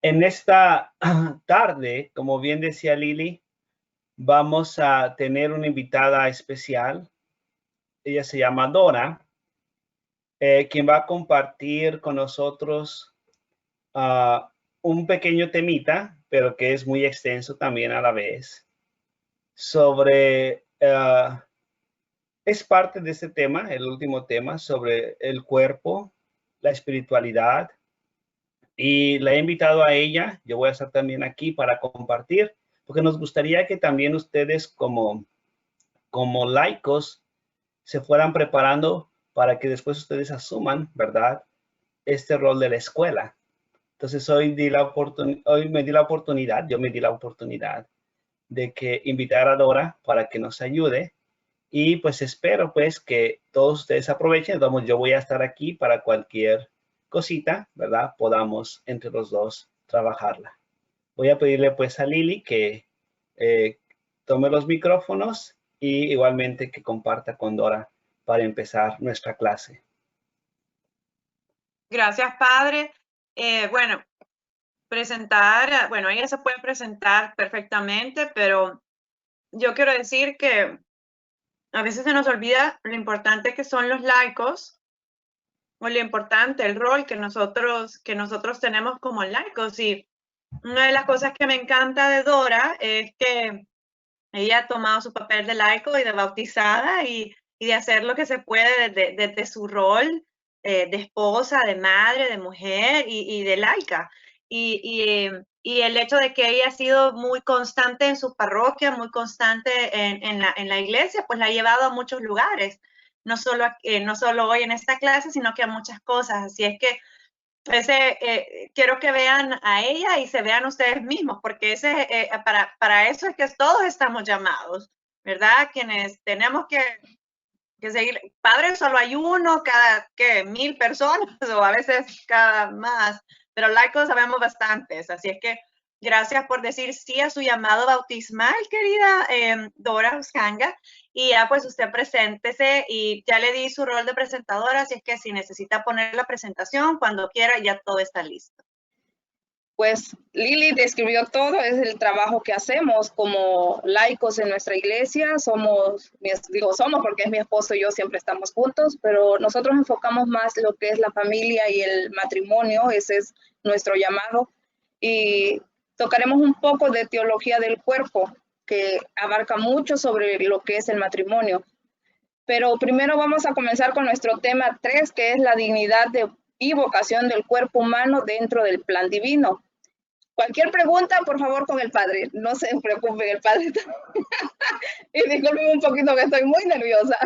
En esta tarde, como bien decía Lili, vamos a tener una invitada especial. Ella se llama Dora, quien va a compartir con nosotros ah, un pequeño temita, pero que es muy extenso también a la vez, sobre, es parte de este tema, el último tema, sobre el cuerpo, la espiritualidad. Y la he invitado a ella, yo voy a estar también aquí para compartir, porque nos gustaría que también ustedes como laicos se fueran preparando para que después ustedes asuman, ¿verdad? Este rol de la escuela. Entonces hoy me di la oportunidad, yo me di la oportunidad de que invitar a Dora para que nos ayude y pues espero pues que todos ustedes aprovechen. Vamos, yo voy a estar aquí para cualquier cosita, ¿verdad? Podamos entre los dos trabajarla. Voy a pedirle pues a Lili que eh, tome los micrófonos y igualmente que comparta con Dora para empezar nuestra clase. Gracias, padre. Bueno, ella se puede presentar perfectamente, pero yo quiero decir que a veces se nos olvida lo importante que son los laicos, o lo importante, el rol que nosotros tenemos como laicos. Y una de las cosas que me encanta de Dora es que ella ha tomado su papel de laico y de bautizada y de hacer lo que se puede desde su rol de esposa, de madre, de mujer y de laica. Y el hecho de que ella ha sido muy constante en su parroquia, muy constante en la iglesia, pues la ha llevado a muchos lugares. No solo hoy en esta clase, sino que a muchas cosas. Así es que quiero que vean a ella y se vean ustedes mismos, porque para eso es que todos estamos llamados, ¿verdad? Quienes tenemos que seguir. Padres solo hay uno cada 1000 personas o a veces cada más, pero laicos sabemos bastantes. Así es que gracias por decir sí a su llamado bautismal, querida Dora Uscanga. Y ya pues usted preséntese y ya le di su rol de presentadora, así es que si necesita poner la presentación cuando quiera, ya todo está listo. Pues Lili describió todo, es el trabajo que hacemos como laicos en nuestra iglesia. Somos porque es mi esposo y yo siempre estamos juntos, pero nosotros enfocamos más lo que es la familia y el matrimonio, ese es nuestro llamado. Y tocaremos un poco de teología del cuerpo, que abarca mucho sobre lo que es el matrimonio. Pero primero vamos a comenzar con nuestro tema 3, que es la dignidad y vocación del cuerpo humano dentro del plan divino. Cualquier pregunta, por favor, con el padre. No se preocupen, el padre. Y disculpen un poquito que estoy muy nerviosa.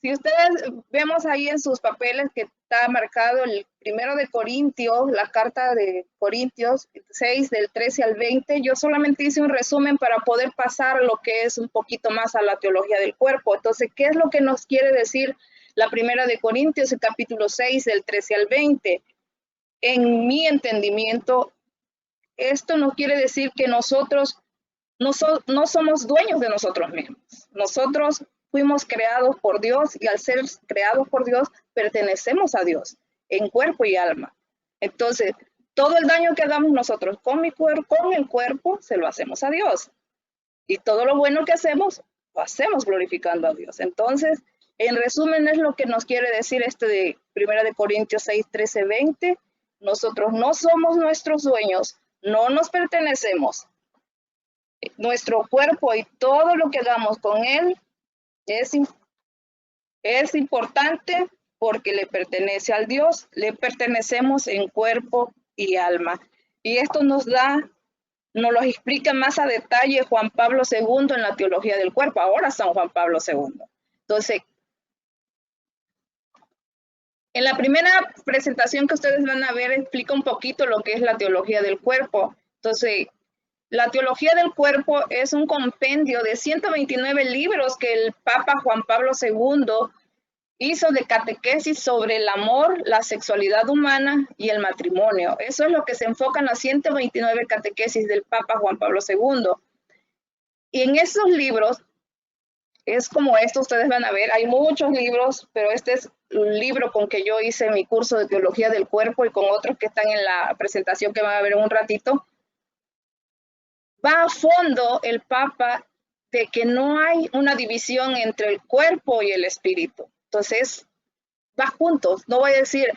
Si ustedes vemos ahí en sus papeles que está marcado el 1 de Corintios, la carta de Corintios 6, del 13 al 20, yo solamente hice un resumen para poder pasar lo que es un poquito más a la teología del cuerpo. Entonces, ¿qué es lo que nos quiere decir la 1 de Corintios, el capítulo 6, del 13 al 20? En mi entendimiento, esto no quiere decir que nosotros no somos dueños de nosotros mismos. Nosotros fuimos creados por Dios y al ser creados por Dios, pertenecemos a Dios en cuerpo y alma. Entonces, todo el daño que hagamos nosotros con el cuerpo, se lo hacemos a Dios. Y todo lo bueno que hacemos, lo hacemos glorificando a Dios. Entonces, en resumen, es lo que nos quiere decir de 1 de Corintios 6, 13, 20. Nosotros no somos nuestros dueños, no nos pertenecemos. Nuestro cuerpo y todo lo que hagamos con él es importante porque le pertenece al Dios, le pertenecemos en cuerpo y alma. Y esto nos lo explica más a detalle Juan Pablo II en la teología del cuerpo, ahora San Juan Pablo II. Entonces, en la primera presentación que ustedes van a ver, explica un poquito lo que es la teología del cuerpo. Entonces, la teología del cuerpo es un compendio de 129 libros que el Papa Juan Pablo II hizo de catequesis sobre el amor, la sexualidad humana y el matrimonio. Eso es lo que se enfoca en las 129 catequesis del Papa Juan Pablo II. Y en esos libros, es como esto, ustedes van a ver, hay muchos libros, pero este es libro con que yo hice mi curso de teología del cuerpo y con otros que están en la presentación que van a ver en un ratito, va a fondo el Papa de que no hay una división entre el cuerpo y el espíritu. Entonces, va juntos. No voy a decir,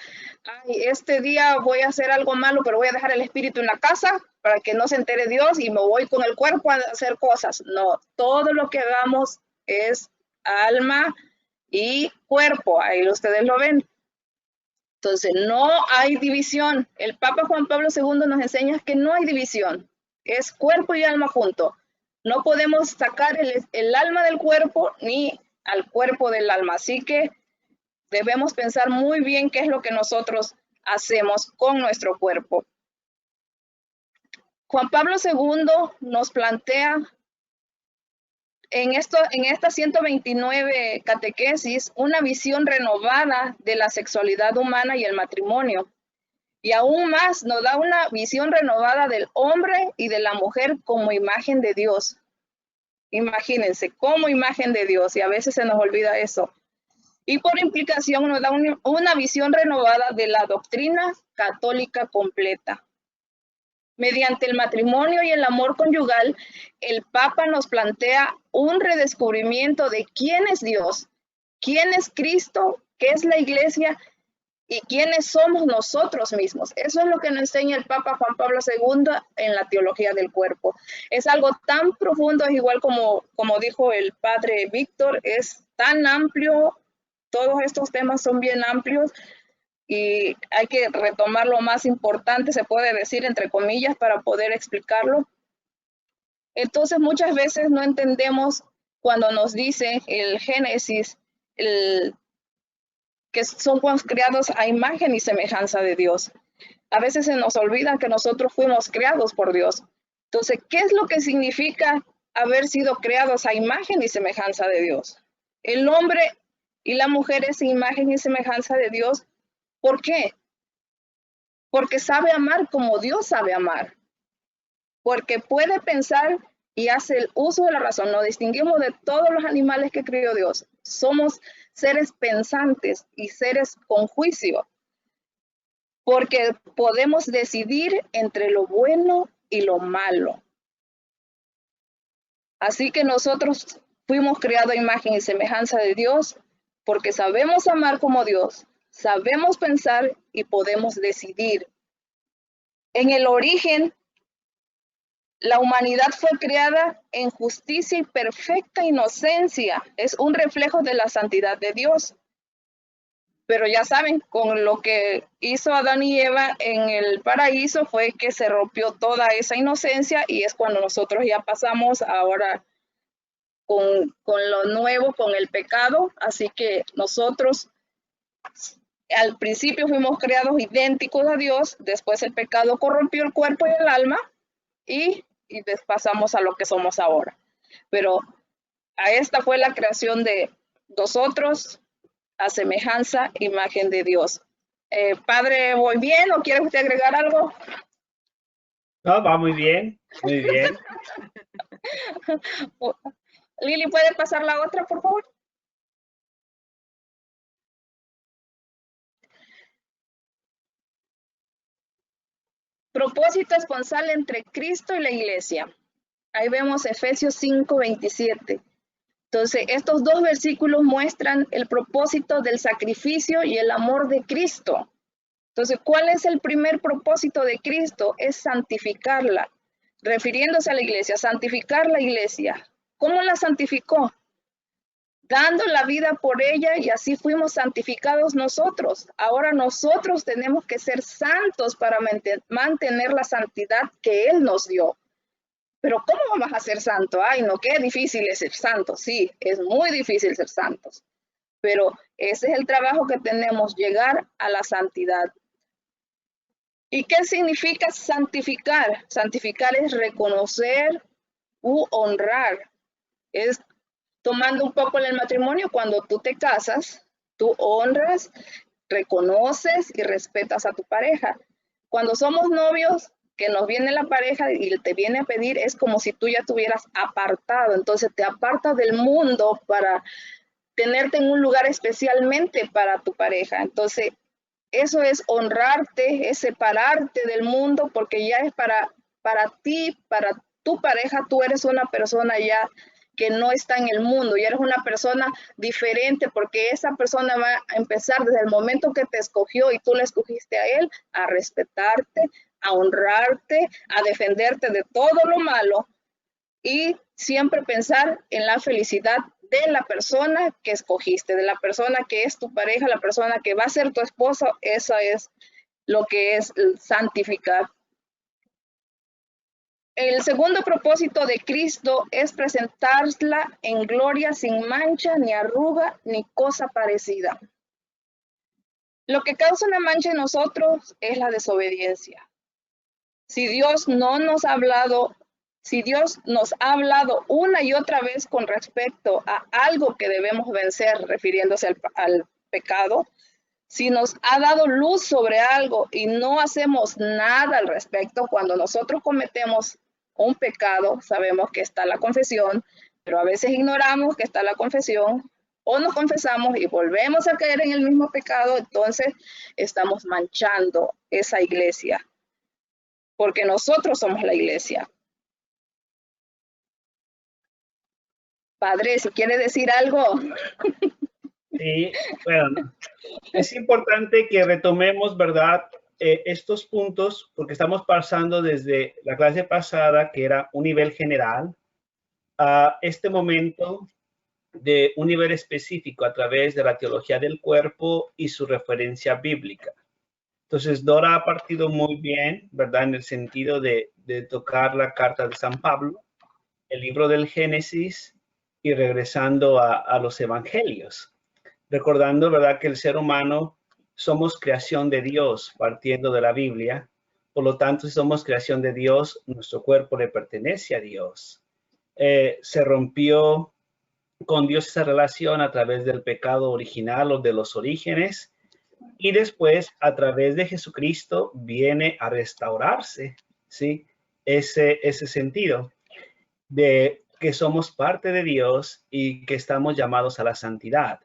ay, este día voy a hacer algo malo, pero voy a dejar el espíritu en la casa para que no se entere Dios y me voy con el cuerpo a hacer cosas. No, todo lo que hagamos es alma y cuerpo. Ahí ustedes lo ven. Entonces, no hay división. El Papa Juan Pablo II nos enseña que no hay división. Es cuerpo y alma junto. No podemos sacar el alma del cuerpo ni al cuerpo del alma. Así que debemos pensar muy bien qué es lo que nosotros hacemos con nuestro cuerpo. Juan Pablo II nos plantea en esta 129 catequesis una visión renovada de la sexualidad humana y el matrimonio. Y aún más nos da una visión renovada del hombre y de la mujer como imagen de Dios. Imagínense, como imagen de Dios, y a veces se nos olvida eso. Y por implicación nos da una visión renovada de la doctrina católica completa. Mediante el matrimonio y el amor conyugal, el Papa nos plantea un redescubrimiento de quién es Dios, quién es Cristo, qué es la Iglesia y quiénes somos nosotros mismos. Eso es lo que nos enseña el Papa Juan Pablo II en la teología del cuerpo. Es algo tan profundo, es igual como dijo el padre Víctor, es tan amplio, todos estos temas son bien amplios y hay que retomar lo más importante, se puede decir entre comillas, para poder explicarlo. Entonces muchas veces no entendemos cuando nos dice el Génesis, que somos creados a imagen y semejanza de Dios. A veces se nos olvida que nosotros fuimos creados por Dios. Entonces, ¿qué es lo que significa haber sido creados a imagen y semejanza de Dios? El hombre y la mujer es imagen y semejanza de Dios. ¿Por qué? Porque sabe amar como Dios sabe amar. Porque puede pensar y hace el uso de la razón. Nos distinguimos de todos los animales que creó Dios. Somos seres pensantes y seres con juicio, porque podemos decidir entre lo bueno y lo malo. Así que nosotros fuimos creados a imagen y semejanza de Dios, porque sabemos amar como Dios, sabemos pensar y podemos decidir. En el origen, la humanidad fue creada en justicia y perfecta inocencia. Es un reflejo de la santidad de Dios. Pero ya saben, con lo que hizo Adán y Eva en el paraíso fue que se rompió toda esa inocencia y es cuando nosotros ya pasamos ahora con lo nuevo, con el pecado. Así que nosotros al principio fuimos creados idénticos a Dios, después el pecado corrompió el cuerpo y el alma y pasamos a lo que somos ahora. Pero a esta fue la creación de nosotros a semejanza, imagen de Dios. Padre, ¿voy bien o quiere usted agregar algo? No, va muy bien, muy bien. Lili, ¿puede pasar la otra, por favor? Propósito esponsal entre Cristo y la Iglesia. Ahí vemos Efesios 5:27. Entonces, estos dos versículos muestran el propósito del sacrificio y el amor de Cristo. Entonces, ¿cuál es el primer propósito de Cristo? Es santificarla, refiriéndose a la iglesia, santificar la iglesia. ¿Cómo la santificó? Dando la vida por ella y así fuimos santificados nosotros. Ahora nosotros tenemos que ser santos para mantener la santidad que Él nos dio. Pero ¿cómo vamos a ser santos? Ay, no, qué difícil es ser santos. Sí, es muy difícil ser santos. Pero ese es el trabajo que tenemos, llegar a la santidad. ¿Y qué significa santificar? Santificar es reconocer u honrar. Es tomando un poco en el matrimonio, cuando tú te casas, tú honras, reconoces y respetas a tu pareja. Cuando somos novios, que nos viene la pareja y te viene a pedir, es como si tú ya te hubieras apartado. Entonces te apartas del mundo para tenerte en un lugar especialmente para tu pareja. Entonces, eso es honrarte, es separarte del mundo, porque ya es para ti, para tu pareja, tú eres una persona ya que no está en el mundo, ya eres una persona diferente, porque esa persona va a empezar desde el momento que te escogió y tú le escogiste a él, a respetarte, a honrarte, a defenderte de todo lo malo y siempre pensar en la felicidad de la persona que escogiste, de la persona que es tu pareja, la persona que va a ser tu esposa. Eso es lo que es santificar. El segundo propósito de Cristo es presentarla en gloria sin mancha, ni arruga, ni cosa parecida. Lo que causa una mancha en nosotros es la desobediencia. Si Dios no nos ha hablado, si Dios nos ha hablado una y otra vez con respecto a algo que debemos vencer, refiriéndose al pecado, si nos ha dado luz sobre algo y no hacemos nada al respecto, cuando nosotros cometemos un pecado, sabemos que está la confesión, pero a veces ignoramos que está la confesión, o nos confesamos y volvemos a caer en el mismo pecado, entonces estamos manchando esa iglesia, porque nosotros somos la iglesia. Padre, si quiere decir algo. Sí, bueno, es importante que retomemos, ¿verdad? Estos puntos, porque estamos pasando desde la clase pasada, que era un nivel general, a este momento de un nivel específico a través de la teología del cuerpo y su referencia bíblica. Entonces, Dora ha partido muy bien, ¿verdad? En el sentido de tocar la carta de San Pablo, el libro del Génesis y regresando a los evangelios. Recordando, ¿verdad?, que el ser humano somos creación de Dios, partiendo de la Biblia. Por lo tanto, si somos creación de Dios, nuestro cuerpo le pertenece a Dios. Se rompió con Dios esa relación a través del pecado original o de los orígenes, y después, a través de Jesucristo, viene a restaurarse, ¿sí? Ese sentido de que somos parte de Dios y que estamos llamados a la santidad.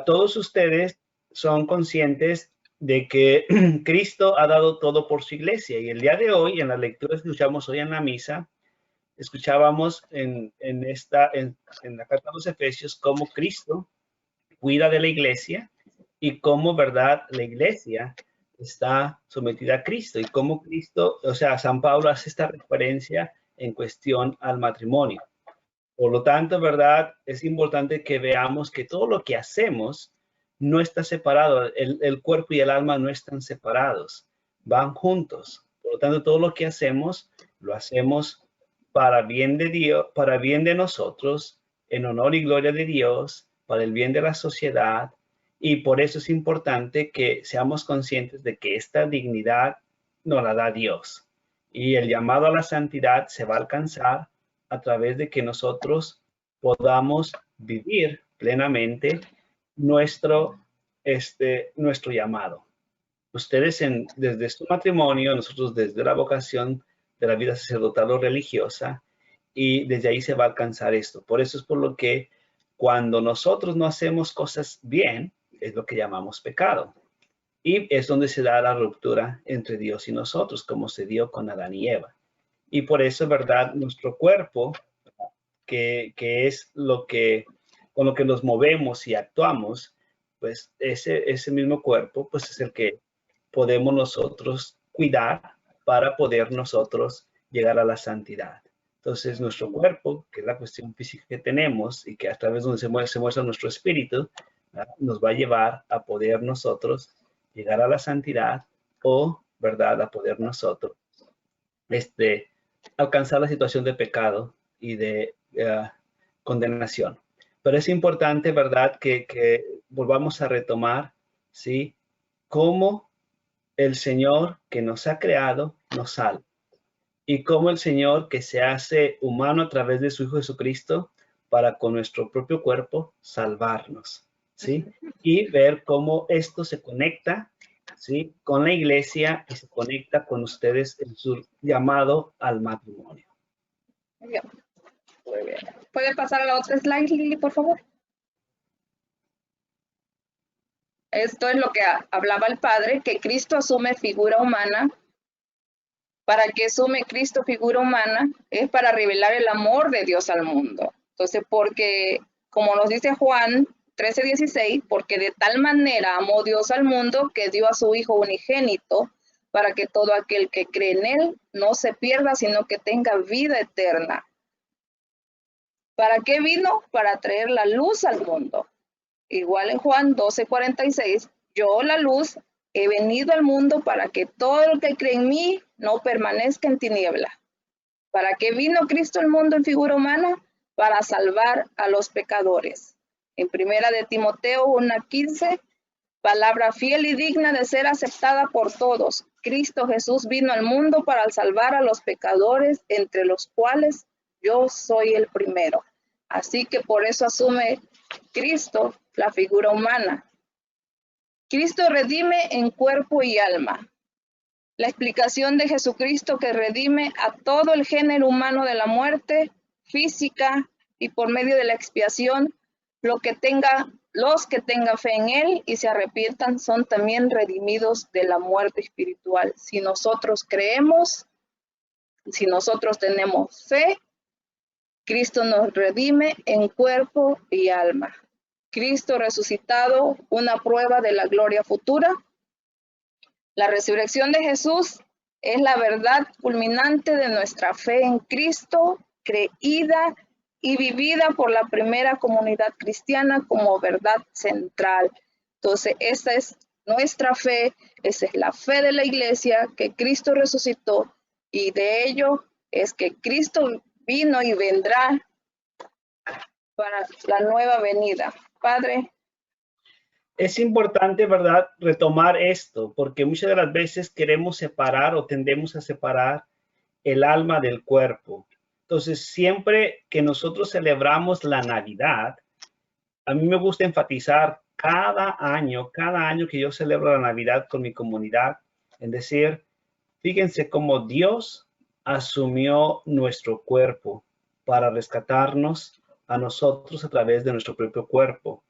Todos ustedes son conscientes de que Cristo ha dado todo por su iglesia, y el día de hoy, en la lectura que escuchamos hoy en la misa, escuchábamos en la carta a los Efesios cómo Cristo cuida de la iglesia y cómo, verdad, la iglesia está sometida a Cristo, y cómo Cristo, o sea, San Pablo hace esta referencia en cuestión al matrimonio. Por lo tanto, ¿verdad? Es importante que veamos que todo lo que hacemos no está separado. El cuerpo y el alma no están separados, van juntos. Por lo tanto, todo lo que hacemos, lo hacemos para bien de Dios, para bien de nosotros, en honor y gloria de Dios, para el bien de la sociedad. Y por eso es importante que seamos conscientes de que esta dignidad nos la da Dios. Y el llamado a la santidad se va a alcanzar a través de que nosotros podamos vivir plenamente nuestro llamado. Ustedes desde su matrimonio, nosotros desde la vocación de la vida sacerdotal o religiosa, y desde ahí se va a alcanzar esto. Por eso es por lo que cuando nosotros no hacemos cosas bien, es lo que llamamos pecado. Y es donde se da la ruptura entre Dios y nosotros, como se dio con Adán y Eva. Y por eso, ¿verdad? Nuestro cuerpo, que es con lo que nos movemos y actuamos, pues ese mismo cuerpo, pues es el que podemos nosotros cuidar para poder nosotros llegar a la santidad. Entonces, nuestro cuerpo, que es la cuestión física que tenemos y que a través de donde se muestra nuestro espíritu, ¿verdad?, nos va a llevar a poder nosotros llegar a la santidad o, ¿verdad?, a poder nosotros alcanzar la situación de pecado y de condenación. Pero es importante, ¿verdad?, que volvamos a retomar, ¿sí?, cómo el Señor que nos ha creado nos salva, y cómo el Señor que se hace humano a través de su Hijo Jesucristo para con nuestro propio cuerpo salvarnos, ¿sí? Y ver cómo esto se conecta, ¿sí?, con la iglesia y se conecta con ustedes en su llamado al matrimonio. Muy bien. ¿Puede pasar a la otra slide, Lili, por favor? Esto es lo que hablaba el Padre, que Cristo asume figura humana. ¿Para qué asume Cristo figura humana? Es para revelar el amor de Dios al mundo. Entonces, porque, como nos dice Juan 13:16, porque de tal manera amó Dios al mundo que dio a su Hijo unigénito, para que todo aquel que cree en Él no se pierda, sino que tenga vida eterna. ¿Para qué vino? Para traer la luz al mundo. Igual en Juan 12:46, yo la luz he venido al mundo para que todo el que cree en mí no permanezca en tiniebla. ¿Para qué vino Cristo al mundo en figura humana? Para salvar a los pecadores. En primera de Timoteo 1:15, palabra fiel y digna de ser aceptada por todos. Cristo Jesús vino al mundo para salvar a los pecadores, entre los cuales yo soy el primero. Así que por eso asume Cristo la figura humana. Cristo redime en cuerpo y alma. La explicación de Jesucristo que redime a todo el género humano de la muerte física y por medio de la expiación, los que tengan fe en Él y se arrepientan son también redimidos de la muerte espiritual. Si nosotros creemos, si nosotros tenemos fe, Cristo nos redime en cuerpo y alma. Cristo resucitado, una prueba de la gloria futura. La resurrección de Jesús es la verdad culminante de nuestra fe en Cristo, creída y vivida por la primera comunidad cristiana como verdad central. Entonces, esta es nuestra fe, esa es la fe de la iglesia, que Cristo resucitó, y de ello es que Cristo vino y vendrá para la nueva venida. Padre. Es importante, ¿verdad?, retomar esto, porque muchas de las veces queremos separar o tendemos a separar el alma del cuerpo. Entonces, siempre que nosotros celebramos la Navidad, a mí me gusta enfatizar cada año que yo celebro la Navidad con mi comunidad, en decir, fíjense cómo Dios asumió nuestro cuerpo para rescatarnos a nosotros a través de nuestro propio cuerpo.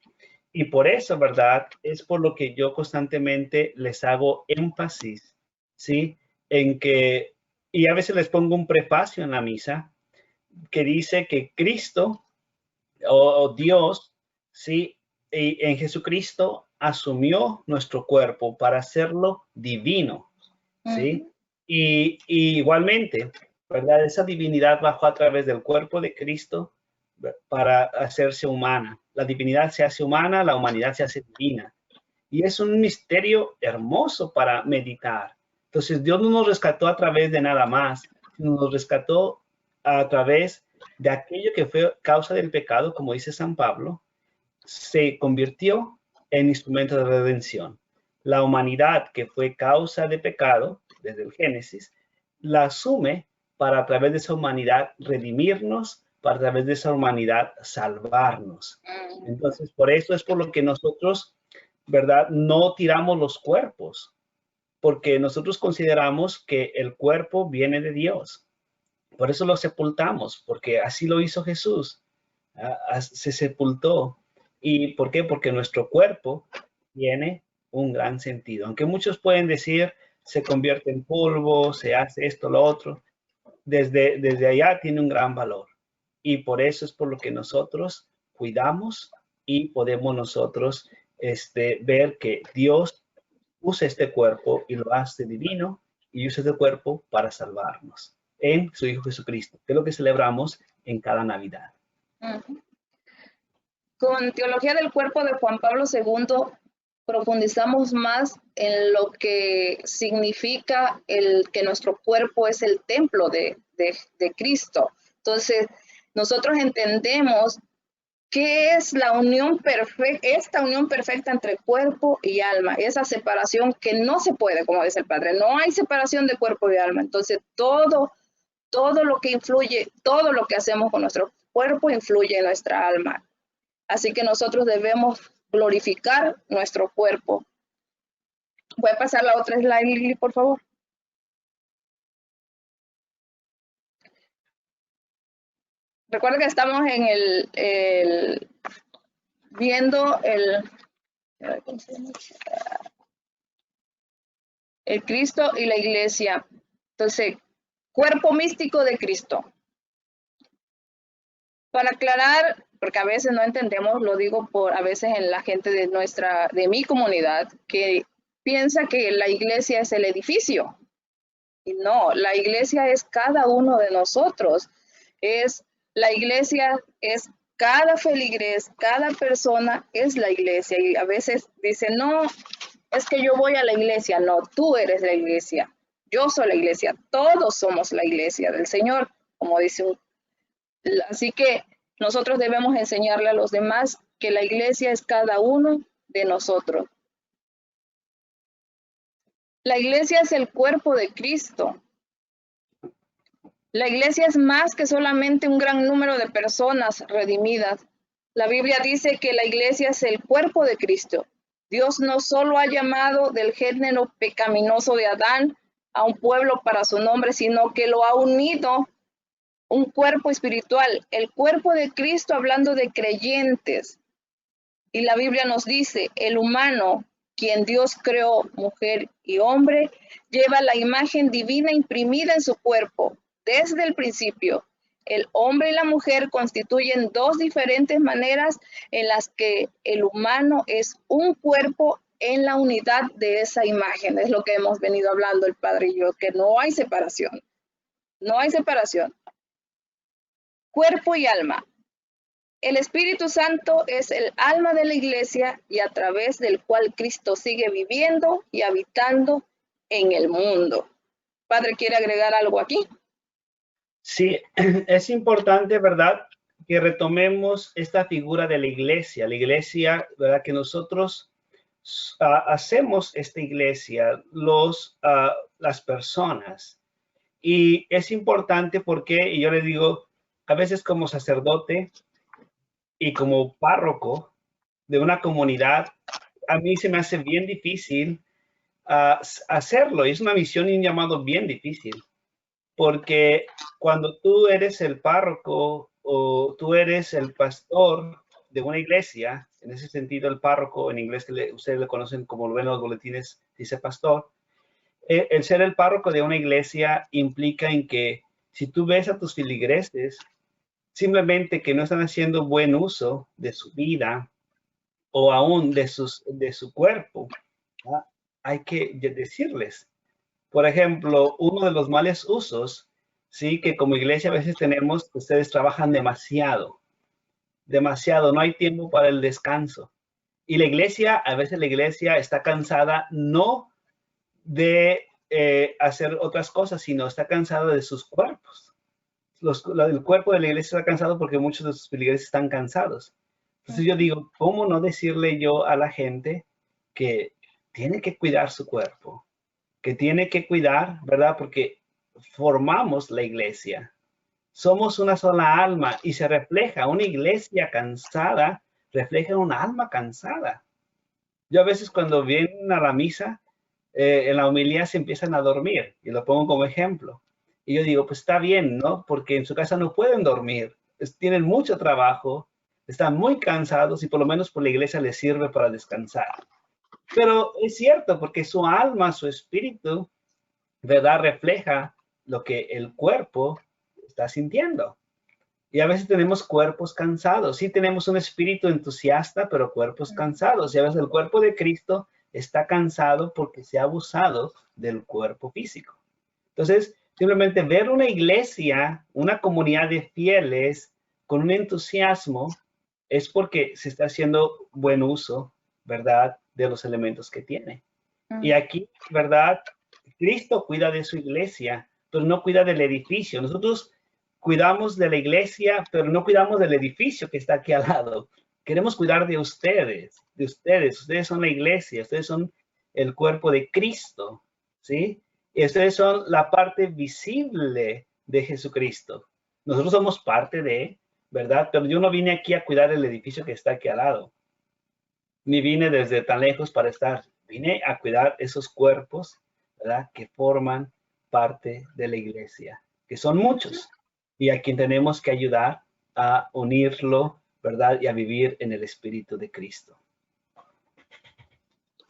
Y por eso, ¿verdad? Es por lo que yo constantemente les hago énfasis, ¿sí? En que, y a veces les pongo un prefacio en la misa, que dice que Cristo o Dios, ¿sí? Y en Jesucristo asumió nuestro cuerpo para hacerlo divino, ¿sí? Y igualmente, ¿verdad? Esa divinidad bajó a través del cuerpo de Cristo para hacerse humana. La divinidad se hace humana, la humanidad se hace divina. Y es un misterio hermoso para meditar. Entonces, Dios no nos rescató a través de nada más, sino nos rescató a través de aquello que fue causa del pecado, como dice San Pablo, se convirtió en instrumento de redención. La humanidad que fue causa de pecado, desde el Génesis, la asume para a través de esa humanidad redimirnos, para a través de esa humanidad salvarnos. Entonces, por eso es por lo que nosotros, ¿verdad?, no tiramos los cuerpos, porque nosotros consideramos que el cuerpo viene de Dios. Por eso lo sepultamos, porque así lo hizo Jesús. Se sepultó. ¿Y por qué? Porque nuestro cuerpo tiene un gran sentido. Aunque muchos pueden decir, se convierte en polvo, se hace esto, lo otro. Desde allá tiene un gran valor. Y por eso es por lo que nosotros cuidamos y podemos nosotros ver que Dios usa este cuerpo y lo hace divino y usa este cuerpo para salvarnos en su Hijo Jesucristo, que es lo que celebramos en cada Navidad. Con Teología del Cuerpo de Juan Pablo II profundizamos más en lo que significa que nuestro cuerpo es el templo de Cristo. Entonces, nosotros entendemos qué es la unión perfecta, esta unión perfecta entre cuerpo y alma, esa separación que no se puede, como dice el Padre, no hay separación de cuerpo y alma. Entonces, todo lo que influye, todo lo que hacemos con nuestro cuerpo influye en nuestra alma. Así que nosotros debemos glorificar nuestro cuerpo. Voy a pasar la otra slide, Lili, por favor. Recuerda que estamos en viendo El Cristo y la iglesia. Entonces, cuerpo místico de Cristo. Para aclarar, porque a veces no entendemos, lo digo por a veces en la gente de mi comunidad, que piensa que la iglesia es el edificio. Y no, la iglesia es cada uno de nosotros. La iglesia es cada feligrés, cada persona es la iglesia. Y a veces dicen, no, es que yo voy a la iglesia. No, tú eres la iglesia. Yo soy la iglesia. Todos somos la iglesia del Señor, como dice Así que nosotros debemos enseñarle a los demás que la iglesia es cada uno de nosotros. La iglesia es el cuerpo de Cristo. La iglesia es más que solamente un gran número de personas redimidas. La Biblia dice que la iglesia es el cuerpo de Cristo. Dios no solo ha llamado del género pecaminoso de Adán a un pueblo para su nombre, sino que lo ha unido un cuerpo espiritual, el cuerpo de Cristo, hablando de creyentes. Y la Biblia nos dice, el humano, quien Dios creó, mujer y hombre, lleva la imagen divina imprimida en su cuerpo. Desde el principio, el hombre y la mujer constituyen dos diferentes maneras en las que el humano es un cuerpo en la unidad de esa imagen. Es lo que hemos venido hablando el Padre y yo, que no hay separación. No hay separación. Cuerpo y alma. El Espíritu Santo es el alma de la iglesia y a través del cual Cristo sigue viviendo y habitando en el mundo. Padre, ¿quiere agregar algo aquí? Sí, es importante, ¿verdad?, que retomemos esta figura de la iglesia, ¿verdad?, que nosotros hacemos esta iglesia, las personas. Y es importante porque, y yo le digo, a veces como sacerdote y como párroco de una comunidad, a mí se me hace bien difícil hacerlo. Es una misión y un llamado bien difícil. Porque cuando tú eres el párroco o tú eres el pastor de una iglesia, en ese sentido el párroco, en inglés ustedes le conocen como lo ven en los boletines, dice pastor, el ser el párroco de una iglesia implica en que si tú ves a tus feligreses, simplemente que no están haciendo buen uso de su vida o aún de su cuerpo, ¿verdad?, hay que decirles. Por ejemplo, uno de los males usos, sí, que como iglesia a veces tenemos, ustedes trabajan demasiado, no hay tiempo para el descanso. Y a veces la iglesia está cansada no de hacer otras cosas, sino está cansada de sus cuerpos. El cuerpo de la iglesia está cansado porque muchos de sus feligreses están cansados. Entonces yo digo, ¿cómo no decirle yo a la gente que tiene que cuidar su cuerpo? Que tiene que cuidar, ¿verdad? Porque formamos la iglesia. Somos una sola alma y se refleja una iglesia cansada, refleja una alma cansada. Yo a veces cuando vienen a la misa, en la homilía se empiezan a dormir y lo pongo como ejemplo. Y yo digo, pues está bien, ¿no? Porque en su casa no pueden dormir, tienen mucho trabajo, están muy cansados y por lo menos por la iglesia les sirve para descansar. Pero es cierto, porque su alma, su espíritu, ¿verdad?, refleja lo que el cuerpo está sintiendo. Y a veces tenemos cuerpos cansados. Sí tenemos un espíritu entusiasta, pero cuerpos cansados. Y a veces el cuerpo de Cristo está cansado porque se ha abusado del cuerpo físico. Entonces, simplemente ver una iglesia, una comunidad de fieles con un entusiasmo, es porque se está haciendo buen uso, ¿verdad?, de los elementos que tiene. Y aquí, ¿verdad?, Cristo cuida de su iglesia, pero no cuida del edificio. Nosotros cuidamos de la iglesia, pero no cuidamos del edificio que está aquí al lado. Queremos cuidar de ustedes, Ustedes son la iglesia, ustedes son el cuerpo de Cristo, ¿sí? Y ustedes son la parte visible de Jesucristo. Nosotros somos parte de, ¿verdad? Pero yo no vine aquí a cuidar el edificio que está aquí al lado. Ni vine desde tan lejos para estar. Vine a cuidar esos cuerpos, ¿verdad?, que forman parte de la iglesia, que son muchos, y a quien tenemos que ayudar a unirlo, ¿verdad?, y a vivir en el Espíritu de Cristo.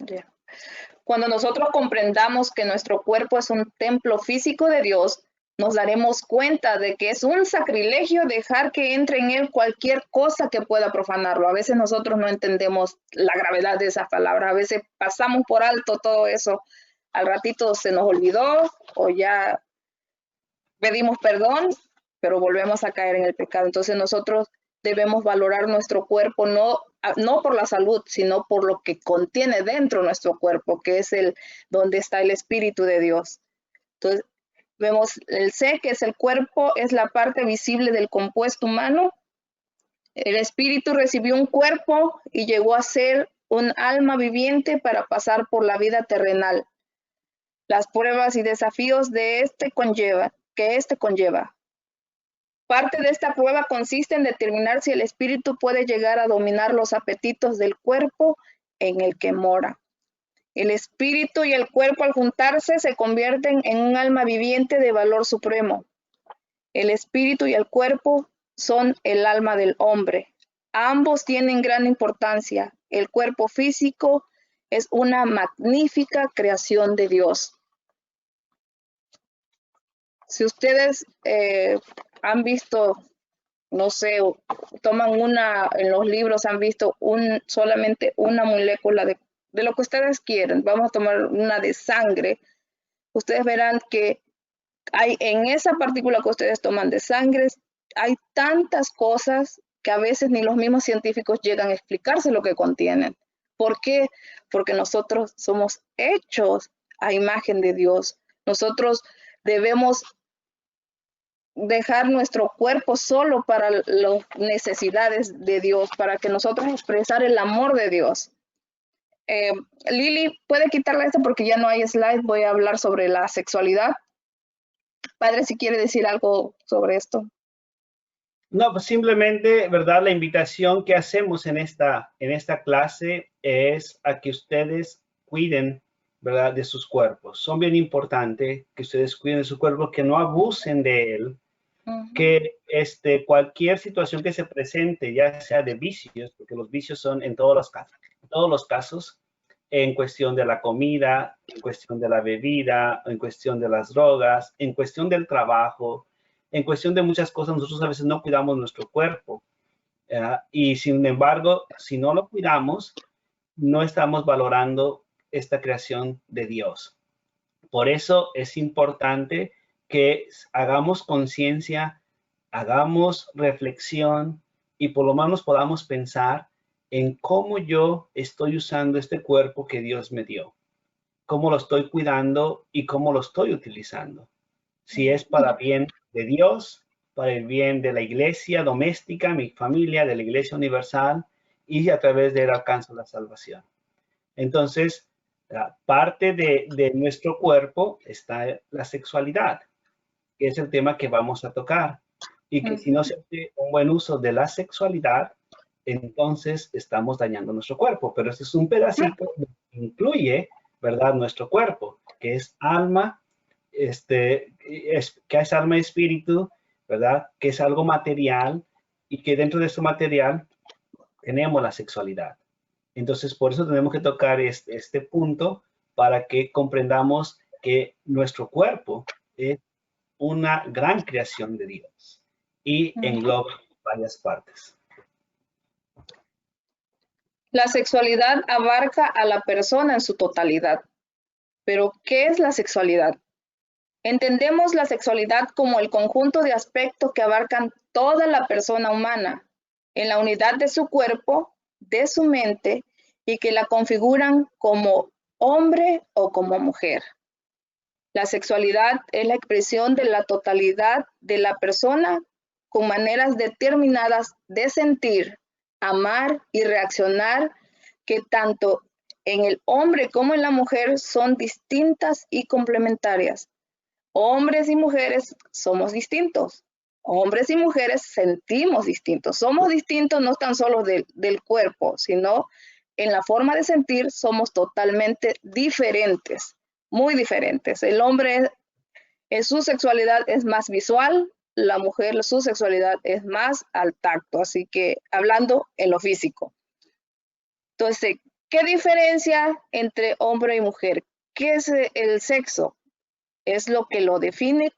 Yeah. Cuando nosotros comprendamos que nuestro cuerpo es un templo físico de Dios, nos daremos cuenta de que es un sacrilegio dejar que entre en él cualquier cosa que pueda profanarlo. A veces nosotros no entendemos la gravedad de esas palabras, a veces pasamos por alto todo eso, al ratito se nos olvidó o ya pedimos perdón, pero volvemos a caer en el pecado. Entonces nosotros debemos valorar nuestro cuerpo no por la salud, sino por lo que contiene dentro nuestro cuerpo, que es donde está el Espíritu de Dios. Entonces, vemos el C, que es el cuerpo, es la parte visible del compuesto humano. El Espíritu recibió un cuerpo y llegó a ser un alma viviente para pasar por la vida terrenal. Las pruebas y desafíos que este conlleva. Parte de esta prueba consiste en determinar si el espíritu puede llegar a dominar los apetitos del cuerpo en el que mora. El espíritu y el cuerpo al juntarse se convierten en un alma viviente de valor supremo. El espíritu y el cuerpo son el alma del hombre. Ambos tienen gran importancia. El cuerpo físico es una magnífica creación de Dios. Si ustedes han visto, no sé, toman en los libros han visto solamente una molécula de lo que ustedes quieren, vamos a tomar una de sangre, ustedes verán que hay en esa partícula que ustedes toman de sangre, hay tantas cosas que a veces ni los mismos científicos llegan a explicarse lo que contienen. ¿Por qué? Porque nosotros somos hechos a imagen de Dios. Nosotros debemos dejar nuestro cuerpo solo para las necesidades de Dios, para que nosotros expresar el amor de Dios. Lili, puede quitarle esto porque ya no hay slide, voy a hablar sobre la sexualidad. Padre, si quiere decir algo sobre esto. No, pues simplemente, ¿verdad? La invitación que hacemos en esta clase es a que ustedes cuiden, ¿verdad? De sus cuerpos. Son bien importantes que ustedes cuiden de su cuerpo, que no abusen de él, que cualquier situación que se presente, ya sea de vicios, porque los vicios son en todos los casos, en cuestión de la comida, en cuestión de la bebida, en cuestión de las drogas, en cuestión del trabajo, en cuestión de muchas cosas, nosotros a veces no cuidamos nuestro cuerpo. Y sin embargo, si no lo cuidamos, no estamos valorando esta creación de Dios. Por eso es importante que hagamos conciencia, hagamos reflexión y por lo menos podamos pensar en cómo yo estoy usando este cuerpo que Dios me dio, cómo lo estoy cuidando y cómo lo estoy utilizando. Si es para bien de Dios, para el bien de la iglesia doméstica, mi familia, de la iglesia universal, y a través de él alcanzo la salvación. Entonces, parte de nuestro cuerpo está la sexualidad, que es el tema que vamos a tocar. Y que si no se hace un buen uso de la sexualidad, entonces estamos dañando nuestro cuerpo. Pero ese es un pedacito que incluye, ¿verdad? Nuestro cuerpo, que es alma, que es alma y espíritu, ¿verdad? Que es algo material y que dentro de este material tenemos la sexualidad. Entonces, por eso tenemos que tocar este punto para que comprendamos que nuestro cuerpo es una gran creación de Dios y engloba varias partes. La sexualidad abarca a la persona en su totalidad. Pero, ¿qué es la sexualidad? Entendemos la sexualidad como el conjunto de aspectos que abarcan toda la persona humana, en la unidad de su cuerpo, de su mente, y que la configuran como hombre o como mujer. La sexualidad es la expresión de la totalidad de la persona con maneras determinadas de sentir, amar y reaccionar que tanto en el hombre como en la mujer son distintas y complementarias. Hombres y mujeres somos distintos. Hombres y mujeres sentimos distintos. Somos distintos no tan solo del cuerpo, sino en la forma de sentir somos totalmente diferentes, muy diferentes. El hombre en su sexualidad es más visual, la mujer su sexualidad es más al tacto, así que hablando en lo físico. Entonces, ¿Qué diferencia entre hombre y mujer? ¿Qué es el sexo? Es lo que lo define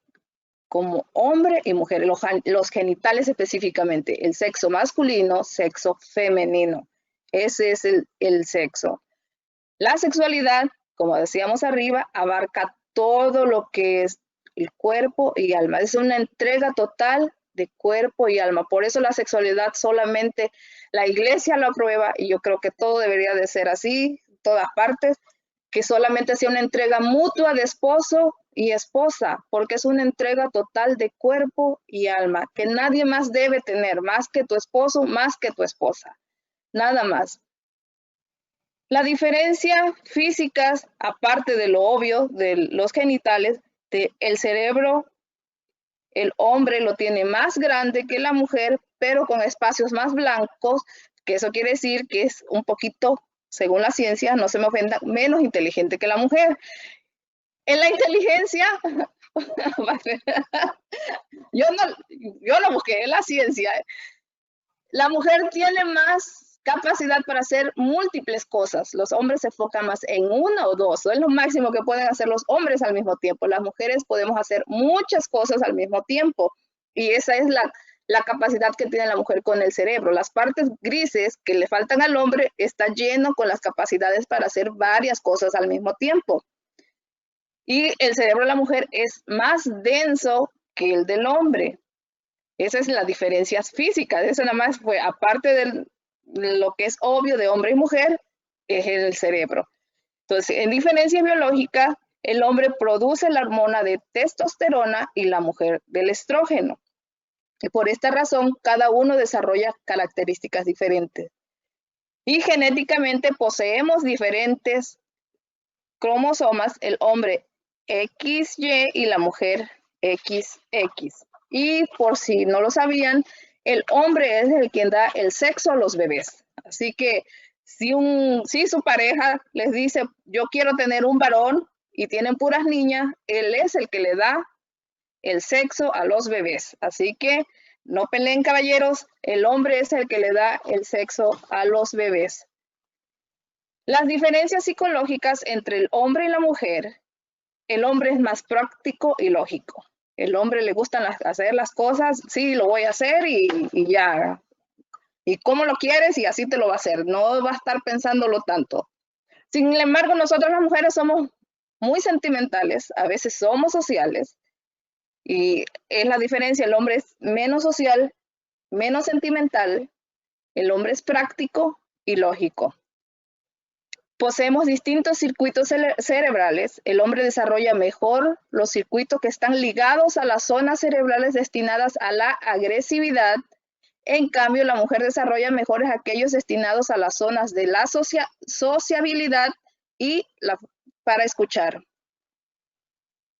como hombre y mujer, los genitales específicamente, el sexo masculino, sexo femenino. Ese es el sexo. La sexualidad, como decíamos arriba, abarca todo lo que es el cuerpo y alma. Es una entrega total de cuerpo y alma. Por eso la sexualidad solamente la iglesia lo aprueba, y yo creo que todo debería de ser así, en todas partes, que solamente sea una entrega mutua de esposo y esposa, porque es una entrega total de cuerpo y alma, que nadie más debe tener, más que tu esposo, más que tu esposa, nada más. La diferencia física, aparte de lo obvio de los genitales, el cerebro, el hombre lo tiene más grande que la mujer, pero con espacios más blancos, que eso quiere decir que es un poquito, según la ciencia, no se me ofenda, menos inteligente que la mujer. En la inteligencia, yo no busqué en la ciencia, la mujer tiene más capacidad para hacer múltiples cosas. Los hombres se enfocan más en una o dos. Eso es lo máximo que pueden hacer los hombres al mismo tiempo. Las mujeres podemos hacer muchas cosas al mismo tiempo. Y esa es la capacidad que tiene la mujer con el cerebro. Las partes grises que le faltan al hombre está lleno con las capacidades para hacer varias cosas al mismo tiempo. Y el cerebro de la mujer es más denso que el del hombre. Esa es la diferencia física. Eso nada más fue, aparte de lo que es obvio de hombre y mujer, es el cerebro. Entonces, en diferencia biológica, el hombre produce la hormona de testosterona y la mujer del estrógeno. Y por esta razón, cada uno desarrolla características diferentes. Y genéticamente poseemos diferentes cromosomas, el hombre XY y la mujer XX. Y por si no lo sabían, el hombre es el quien da el sexo a los bebés. Así que si su pareja les dice, yo quiero tener un varón y tienen puras niñas, él es el que le da el sexo a los bebés. Así que no peleen, caballeros, el hombre es el que le da el sexo a los bebés. Las diferencias psicológicas entre el hombre y la mujer: el hombre es más práctico y lógico. El hombre le gustan hacer las cosas, sí, lo voy a hacer y ya. Y cómo lo quieres y así te lo va a hacer. No va a estar pensándolo tanto. Sin embargo, nosotros las mujeres somos muy sentimentales, a veces somos sociales. Y es la diferencia, el hombre es menos social, menos sentimental. El hombre es práctico y lógico. Poseemos distintos circuitos cerebrales. El hombre desarrolla mejor los circuitos que están ligados a las zonas cerebrales destinadas a la agresividad. En cambio, la mujer desarrolla mejores aquellos destinados a las zonas de la sociabilidad y para escuchar.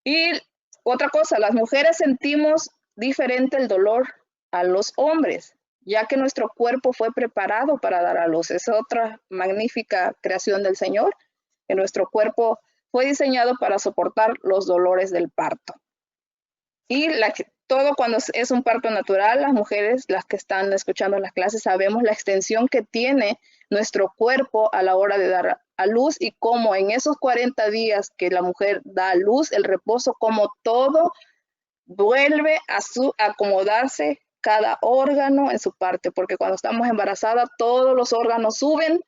Y otra cosa, las mujeres sentimos diferente el dolor a los hombres, ya que nuestro cuerpo fue preparado para dar a luz. Es otra magnífica creación del Señor, que nuestro cuerpo fue diseñado para soportar los dolores del parto. Y todo cuando es un parto natural, las mujeres, las que están escuchando las clases, sabemos la extensión que tiene nuestro cuerpo a la hora de dar a luz, y cómo en esos 40 días que la mujer da a luz, el reposo, como todo vuelve a acomodarse cada órgano en su parte, porque cuando estamos embarazadas todos los órganos suben,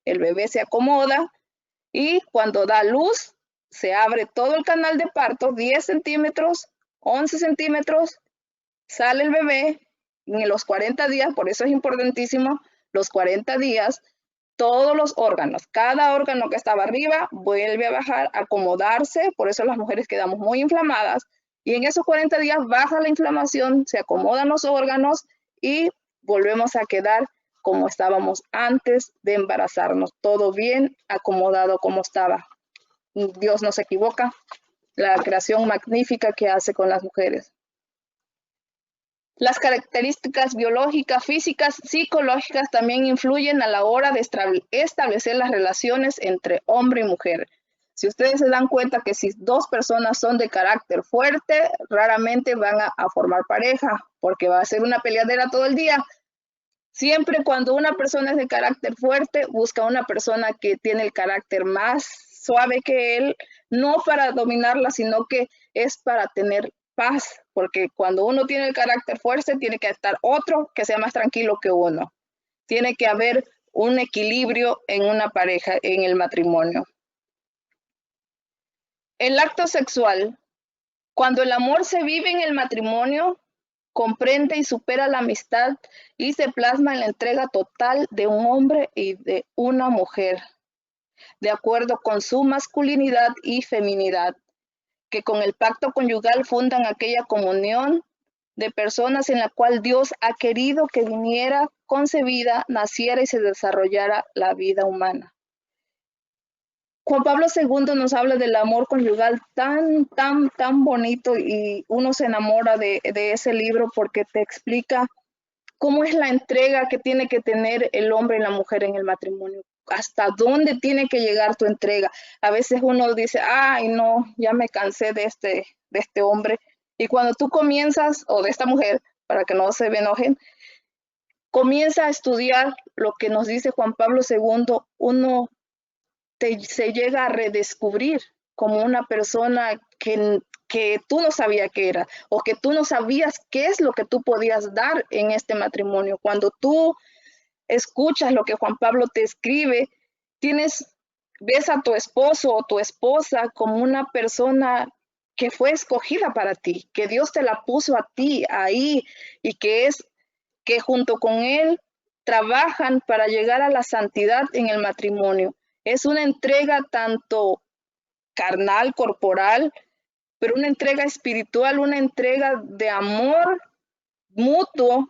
el bebé se acomoda, y cuando da luz se abre todo el canal de parto, 10 centímetros, 11 centímetros, sale el bebé. En los 40 días, por eso es importantísimo, los 40 días, todos los órganos, cada órgano que estaba arriba vuelve a bajar, a acomodarse, por eso las mujeres quedamos muy inflamadas. Y en esos 40 días baja la inflamación, se acomodan los órganos y volvemos a quedar como estábamos antes de embarazarnos. Todo bien acomodado como estaba. Dios no se equivoca. La creación magnífica que hace con las mujeres. Las características biológicas, físicas, psicológicas también influyen a la hora de establecer las relaciones entre hombre y mujer. Si ustedes se dan cuenta que si dos personas son de carácter fuerte, raramente van a formar pareja, porque va a ser una peleadera todo el día. Siempre cuando una persona es de carácter fuerte, busca una persona que tiene el carácter más suave que él, no para dominarla, sino que es para tener paz, porque cuando uno tiene el carácter fuerte, tiene que estar otro que sea más tranquilo que uno. Tiene que haber un equilibrio en una pareja, en el matrimonio. El acto sexual, cuando el amor se vive en el matrimonio, comprende y supera la amistad y se plasma en la entrega total de un hombre y de una mujer, de acuerdo con su masculinidad y feminidad, que con el pacto conyugal fundan aquella comunión de personas en la cual Dios ha querido que viniera concebida, naciera y se desarrollara la vida humana. Juan Pablo II nos habla del amor conyugal tan bonito, y uno se enamora de ese libro porque te explica cómo es la entrega que tiene que tener el hombre y la mujer en el matrimonio. Hasta dónde tiene que llegar tu entrega. A veces uno dice, ay no, ya me cansé de este hombre. Y cuando tú comienzas, o de esta mujer, para que no se enojen, comienza a estudiar lo que nos dice Juan Pablo II, uno se llega a redescubrir como una persona que tú no sabías que era, o que tú no sabías qué es lo que tú podías dar en este matrimonio. Cuando tú escuchas lo que Juan Pablo te escribe, ves a tu esposo o tu esposa como una persona que fue escogida para ti, que Dios te la puso a ti ahí, y que junto con él trabajan para llegar a la santidad en el matrimonio. Es una entrega tanto carnal, corporal, pero una entrega espiritual, una entrega de amor mutuo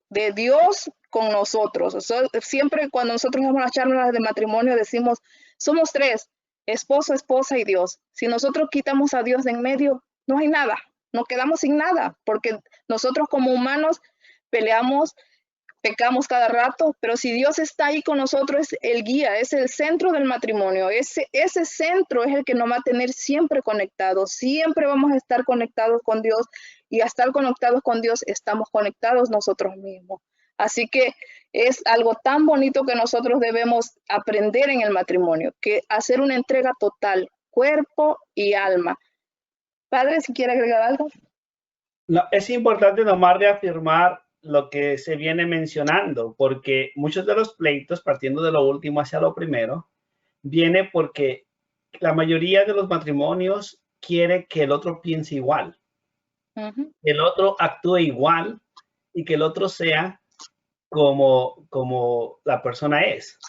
de Dios con nosotros. Siempre cuando nosotros vamos a las charlas de matrimonio decimos, somos tres, esposo, esposa y Dios. Si nosotros quitamos a Dios de en medio, no hay nada, nos quedamos sin nada, porque nosotros como humanos peleamos, pecamos cada rato, pero si Dios está ahí con nosotros, es el guía, es el centro del matrimonio. Ese centro es el que nos va a tener siempre conectados. Siempre vamos a estar conectados con Dios, y a estar conectados con Dios estamos conectados nosotros mismos. Así que es algo tan bonito que nosotros debemos aprender en el matrimonio, que hacer una entrega total, cuerpo y alma. Padre, si quiere agregar algo. No, es importante nomás reafirmar lo que se viene mencionando, porque muchos de los pleitos, partiendo de lo último hacia lo primero, viene porque la mayoría de los matrimonios quiere que el otro piense igual, que el otro actúe igual y que el otro sea como la persona es.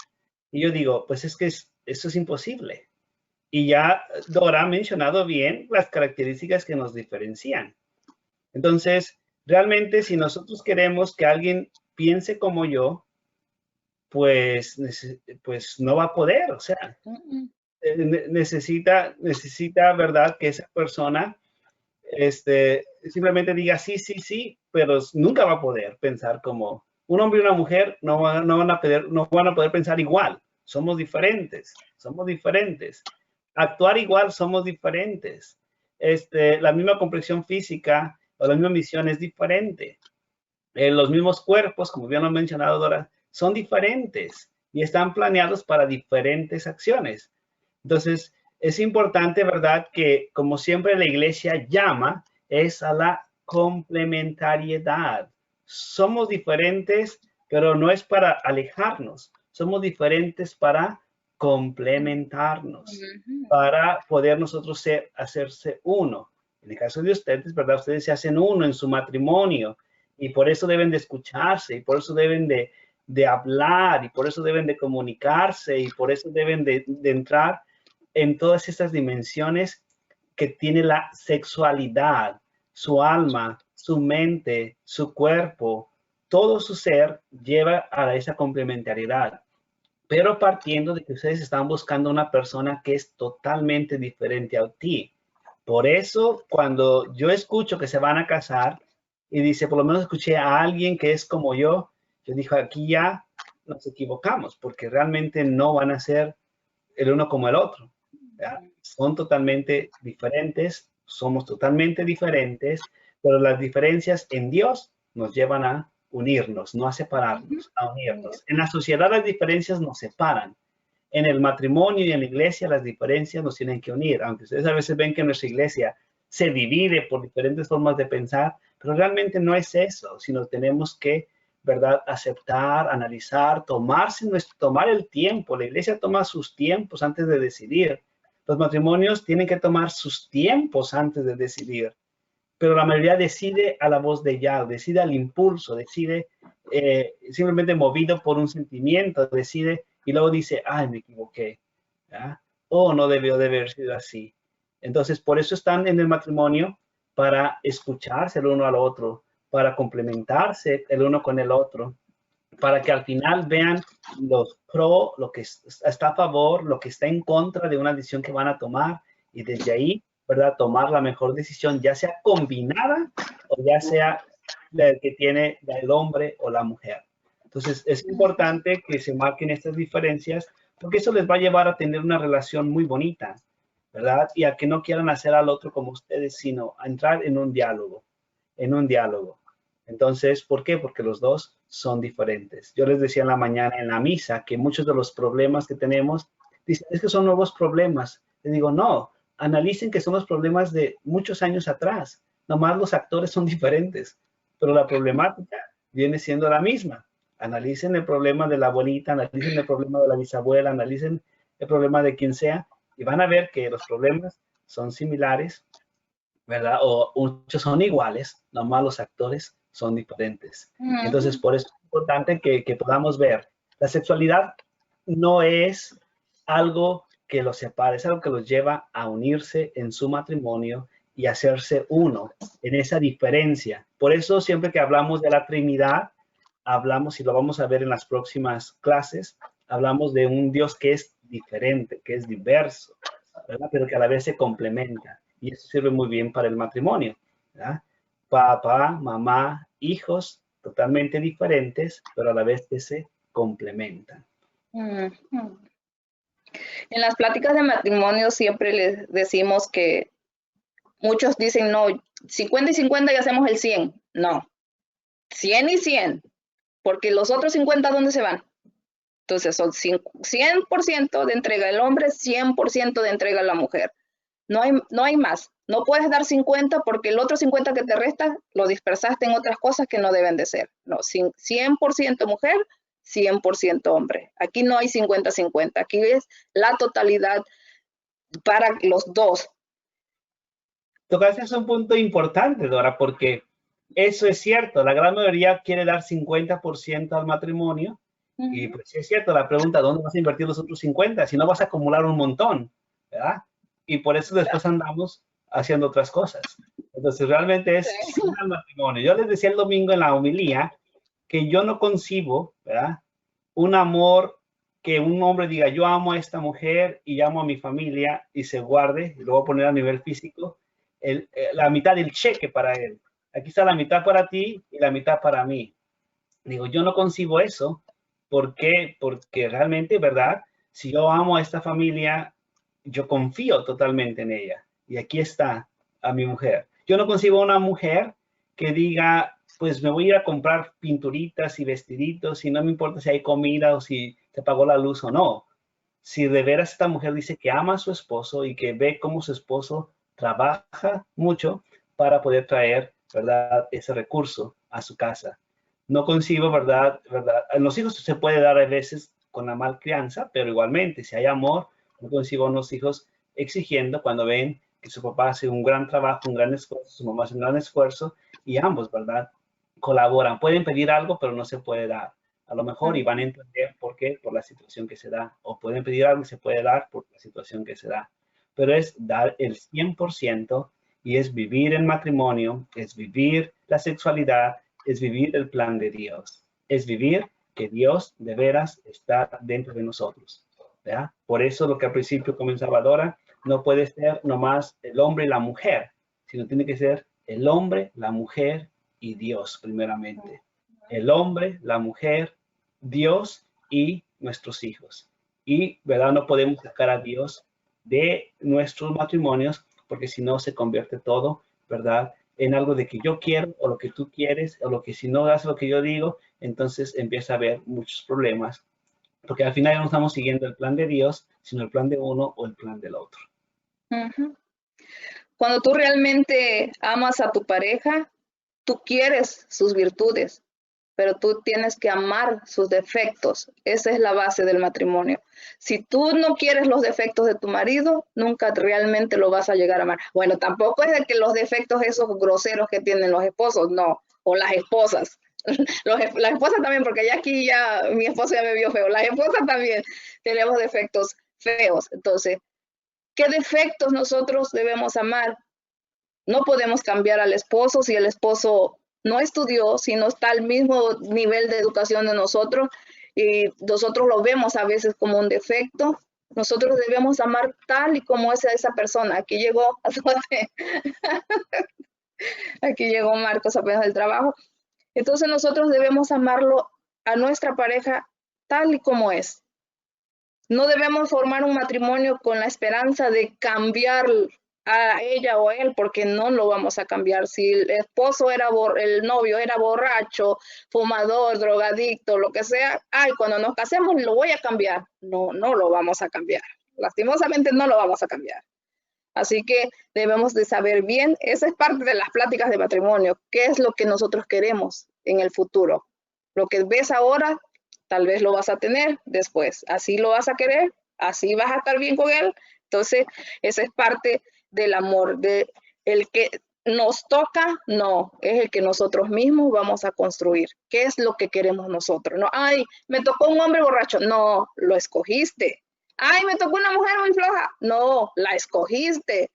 Y yo digo, pues es que eso es imposible. Y ya Dora ha mencionado bien las características que nos diferencian. Entonces, realmente, si nosotros queremos que alguien piense como yo, pues no va a poder. O sea, necesita, ¿verdad?, que esa persona simplemente diga sí, sí, sí, pero nunca va a poder pensar como un hombre y una mujer. No van a poder pensar igual. Somos diferentes. Actuar igual, somos diferentes. La misma complexión física o la misma misión es diferente. Los mismos cuerpos, como bien lo ha mencionado Dora, son diferentes y están planeados para diferentes acciones. Entonces, es importante, ¿verdad?, que como siempre la iglesia llama, es a la complementariedad. Somos diferentes, pero no es para alejarnos. Somos diferentes para complementarnos, para poder nosotros hacerse uno. En el caso de ustedes, ¿verdad?, ustedes se hacen uno en su matrimonio, y por eso deben de escucharse, y por eso deben de hablar, y por eso deben de comunicarse, y por eso deben de entrar en todas estas dimensiones que tiene la sexualidad, su alma, su mente, su cuerpo. Todo su ser lleva a esa complementariedad, pero partiendo de que ustedes están buscando una persona que es totalmente diferente a ti. Por eso, cuando yo escucho que se van a casar y dice, por lo menos escuché a alguien que es como yo dije, aquí ya nos equivocamos, porque realmente no van a ser el uno como el otro. ¿Ya? Son totalmente diferentes, somos totalmente diferentes, pero las diferencias en Dios nos llevan a unirnos, no a separarnos, a unirnos. En la sociedad las diferencias nos separan. En el matrimonio y en la iglesia las diferencias nos tienen que unir. Aunque ustedes a veces ven que nuestra iglesia se divide por diferentes formas de pensar, pero realmente no es eso, sino tenemos que, ¿verdad?, aceptar, analizar, tomar el tiempo. La iglesia toma sus tiempos antes de decidir. Los matrimonios tienen que tomar sus tiempos antes de decidir. Pero la mayoría decide a la voz de Yahweh, decide al impulso, decide simplemente movido por un sentimiento, decide y luego dice, ay, me equivoqué, ¿ya? O no debió de haber sido así. Entonces, por eso están en el matrimonio, para escucharse el uno al otro, para complementarse el uno con el otro, para que al final vean los pro, lo que está a favor, lo que está en contra de una decisión que van a tomar, y desde ahí, ¿verdad?, tomar la mejor decisión, ya sea combinada o ya sea la que tiene el hombre o la mujer. Entonces, es importante que se marquen estas diferencias, porque eso les va a llevar a tener una relación muy bonita, ¿verdad? Y a que no quieran hacer al otro como ustedes, sino a entrar en un diálogo, Entonces, ¿por qué? Porque los dos son diferentes. Yo les decía en la mañana en la misa que muchos de los problemas que tenemos, dicen, es que son nuevos problemas. Les digo, no, analicen que son los problemas de muchos años atrás. Nomás los actores son diferentes, pero la problemática viene siendo la misma. Analicen el problema de la abuelita, analicen el problema de la bisabuela, analicen el problema de quien sea, y van a ver que los problemas son similares, ¿verdad? O muchos son iguales, nomás los actores son diferentes. Entonces, por eso es importante que podamos ver. La sexualidad no es algo que los separe, es algo que los lleva a unirse en su matrimonio y hacerse uno en esa diferencia. Por eso siempre que hablamos de la Trinidad, hablamos, y lo vamos a ver en las próximas clases, hablamos de un Dios que es diferente, que es diverso, ¿verdad?, pero que a la vez se complementa. Y eso sirve muy bien para el matrimonio, ¿verdad? Papá, mamá, hijos totalmente diferentes, pero a la vez que se complementan. En las pláticas de matrimonio siempre les decimos que muchos dicen, no, 50 y 50 y hacemos el 100. No, 100 y 100, porque los otros 50, ¿dónde se van? Entonces son 100% de entrega el hombre, 100% de entrega la mujer. No hay más. No puedes dar 50 porque el otro 50 que te resta lo dispersaste en otras cosas que no deben de ser. No, 100% mujer, 100% hombre. Aquí no hay 50-50. Aquí es la totalidad para los dos. Tocaste es un punto importante, Dora, porque eso es cierto. La gran mayoría quiere dar 50% al matrimonio. Y pues sí es cierto, la pregunta, ¿dónde vas a invertir los otros 50? Si no, vas a acumular un montón, ¿verdad? Y por eso después andamos haciendo otras cosas. Entonces, realmente es el matrimonio. Yo les decía el domingo en la homilía que yo no concibo, ¿verdad?, un amor que un hombre diga, yo amo a esta mujer y amo a mi familia, y se guarde, y lo voy a poner a nivel físico, la mitad del cheque para él. Aquí está la mitad para ti y la mitad para mí. Digo, yo no concibo eso. ¿Por qué? Porque realmente, ¿verdad?, si yo amo a esta familia, yo confío totalmente en ella. Y aquí está a mi mujer. Yo no concibo una mujer que diga, pues me voy a ir a comprar pinturitas y vestiditos y no me importa si hay comida o si se pagó la luz o no. Si de veras esta mujer dice que ama a su esposo y que ve cómo su esposo trabaja mucho para poder traer, ¿verdad?, ese recurso a su casa. No concibo, ¿verdad? En los hijos se puede dar a veces con la malcrianza, pero igualmente, si hay amor, no concibo a unos hijos exigiendo cuando ven que su papá hace un gran trabajo, un gran esfuerzo, su mamá hace un gran esfuerzo, y ambos, ¿verdad?, colaboran. Pueden pedir algo, pero no se puede dar. A lo mejor, y van a entender por qué, por la situación que se da. O pueden pedir algo y se puede dar por la situación que se da. Pero es dar el 100% y es vivir el matrimonio, es vivir la sexualidad, es vivir el plan de Dios. Es vivir que Dios de veras está dentro de nosotros, ¿verdad? Por eso lo que al principio comenzaba Dora, no puede ser nomás el hombre y la mujer, sino tiene que ser el hombre, la mujer y Dios primeramente. El hombre, la mujer, Dios y nuestros hijos. Y, ¿verdad?, no podemos sacar a Dios de nuestros matrimonios porque si no se convierte todo, ¿verdad?, en algo de que yo quiero o lo que tú quieres o lo que si no haces lo que yo digo, entonces empieza a haber muchos problemas. Porque al final no estamos siguiendo el plan de Dios, sino el plan de uno o el plan del otro. Cuando tú realmente amas a tu pareja, tú quieres sus virtudes, pero tú tienes que amar sus defectos. Esa es la base del matrimonio. Si tú no quieres los defectos de tu marido, nunca realmente lo vas a llegar a amar. Bueno, tampoco es de que los defectos esos groseros que tienen los esposos, no, o las esposas. Las esposas también, porque ya mi esposo ya me vio feo. Las esposas también tenemos defectos feos. Entonces, ¿qué defectos nosotros debemos amar? No podemos cambiar al esposo si el esposo no estudió, si no está al mismo nivel de educación de nosotros y nosotros lo vemos a veces como un defecto. Nosotros debemos amar tal y como es esa persona. Aquí llegó Marcos apenas del trabajo. Entonces nosotros debemos amarlo a nuestra pareja tal y como es. No debemos formar un matrimonio con la esperanza de cambiar a ella o a él, porque no lo vamos a cambiar. Si el esposo el novio era borracho, fumador, drogadicto, lo que sea, cuando nos casemos lo voy a cambiar. No, no lo vamos a cambiar. Lastimosamente no lo vamos a cambiar. Así que debemos de saber bien, esa es parte de las pláticas de matrimonio, qué es lo que nosotros queremos en el futuro. Lo que ves ahora, tal vez lo vas a tener después. Así lo vas a querer, así vas a estar bien con él. Entonces, esa es parte del amor, de el que nos toca, no, es el que nosotros mismos vamos a construir. ¿Qué es lo que queremos nosotros? No, me tocó un hombre borracho. No, lo escogiste. Me tocó una mujer muy floja. No, la escogiste.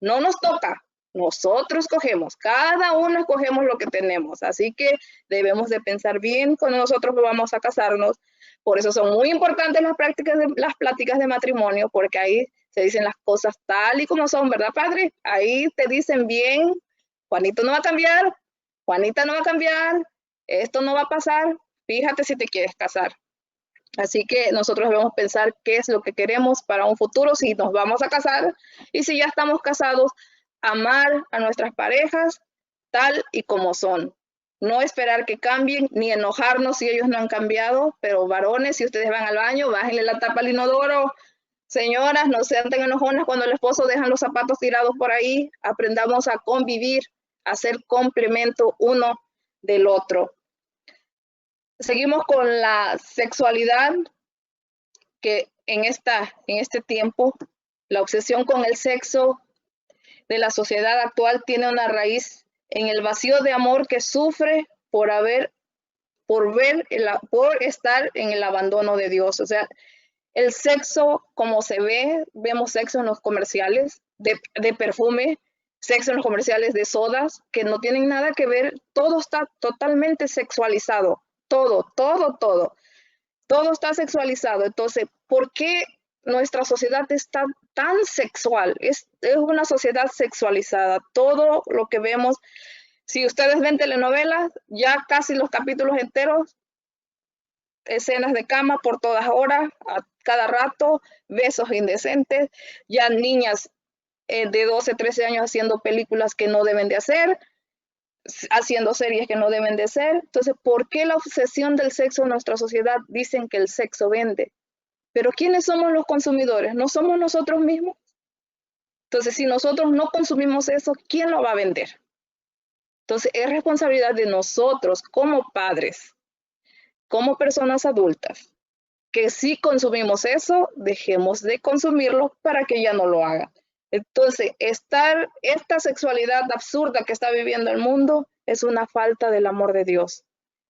No nos toca. Nosotros escogemos. Cada uno escogemos lo que tenemos. Así que debemos de pensar bien cuando nosotros vamos a casarnos. Por eso son muy importantes las pláticas de matrimonio, porque ahí se dicen las cosas tal y como son, ¿verdad, padre? Ahí te dicen bien, Juanito no va a cambiar, Juanita no va a cambiar, esto no va a pasar, fíjate si te quieres casar. Así que nosotros debemos pensar qué es lo que queremos para un futuro, si nos vamos a casar, y si ya estamos casados, amar a nuestras parejas tal y como son. No esperar que cambien, ni enojarnos si ellos no han cambiado, pero varones, si ustedes van al baño, bájenle la tapa al inodoro. Señoras, no sean tan enojonas cuando el esposo deja los zapatos tirados por ahí. Aprendamos a convivir, a ser complemento uno del otro. Seguimos con la sexualidad, que en este tiempo, la obsesión con el sexo de la sociedad actual tiene una raíz en el vacío de amor que sufre por estar en el abandono de Dios. O sea, el sexo, como se ve, vemos sexo en los comerciales de perfume, sexo en los comerciales de sodas, que no tienen nada que ver, todo está totalmente sexualizado, todo está sexualizado. Entonces, ¿por qué nuestra sociedad está tan sexual? Es una sociedad sexualizada, todo lo que vemos. Si ustedes ven telenovelas, ya casi los capítulos enteros, escenas de cama por todas horas, a cada rato, besos indecentes, ya niñas de 12, 13 años haciendo películas que no deben de hacer, haciendo series que no deben de ser. Entonces, ¿por qué la obsesión del sexo en nuestra sociedad? Dicen que el sexo vende. Pero ¿quiénes somos los consumidores? ¿No somos nosotros mismos? Entonces, si nosotros no consumimos eso, ¿quién lo va a vender? Entonces, es responsabilidad de nosotros como padres, como personas adultas, que si consumimos eso, dejemos de consumirlo para que ya no lo hagan. Entonces, esta sexualidad absurda que está viviendo el mundo es una falta del amor de Dios.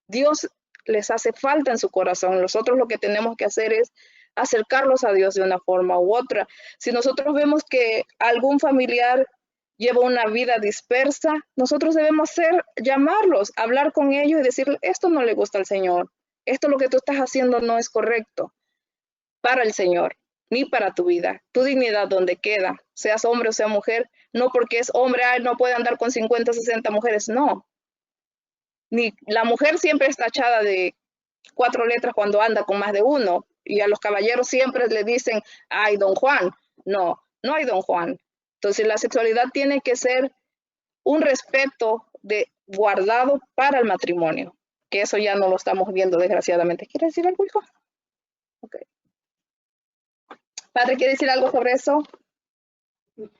Dios les hace falta en su corazón. Nosotros lo que tenemos que hacer es acercarlos a Dios de una forma u otra. Si nosotros vemos que algún familiar lleva una vida dispersa, nosotros debemos llamarlos, hablar con ellos y decirles, esto no le gusta al Señor. Esto lo que tú estás haciendo no es correcto para el Señor, ni para tu vida. Tu dignidad donde queda, seas hombre o sea mujer, no porque es hombre, no puede andar con 50, 60 mujeres, no. Ni la mujer siempre es tachada de 4 letras cuando anda con más de uno, y a los caballeros siempre le dicen, ay, don Juan. No, no hay don Juan. Entonces la sexualidad tiene que ser un respeto guardado para el matrimonio, que eso ya no lo estamos viendo desgraciadamente. ¿Quiere decir algo, hijo? Ok. Padre, ¿quiere decir algo sobre eso?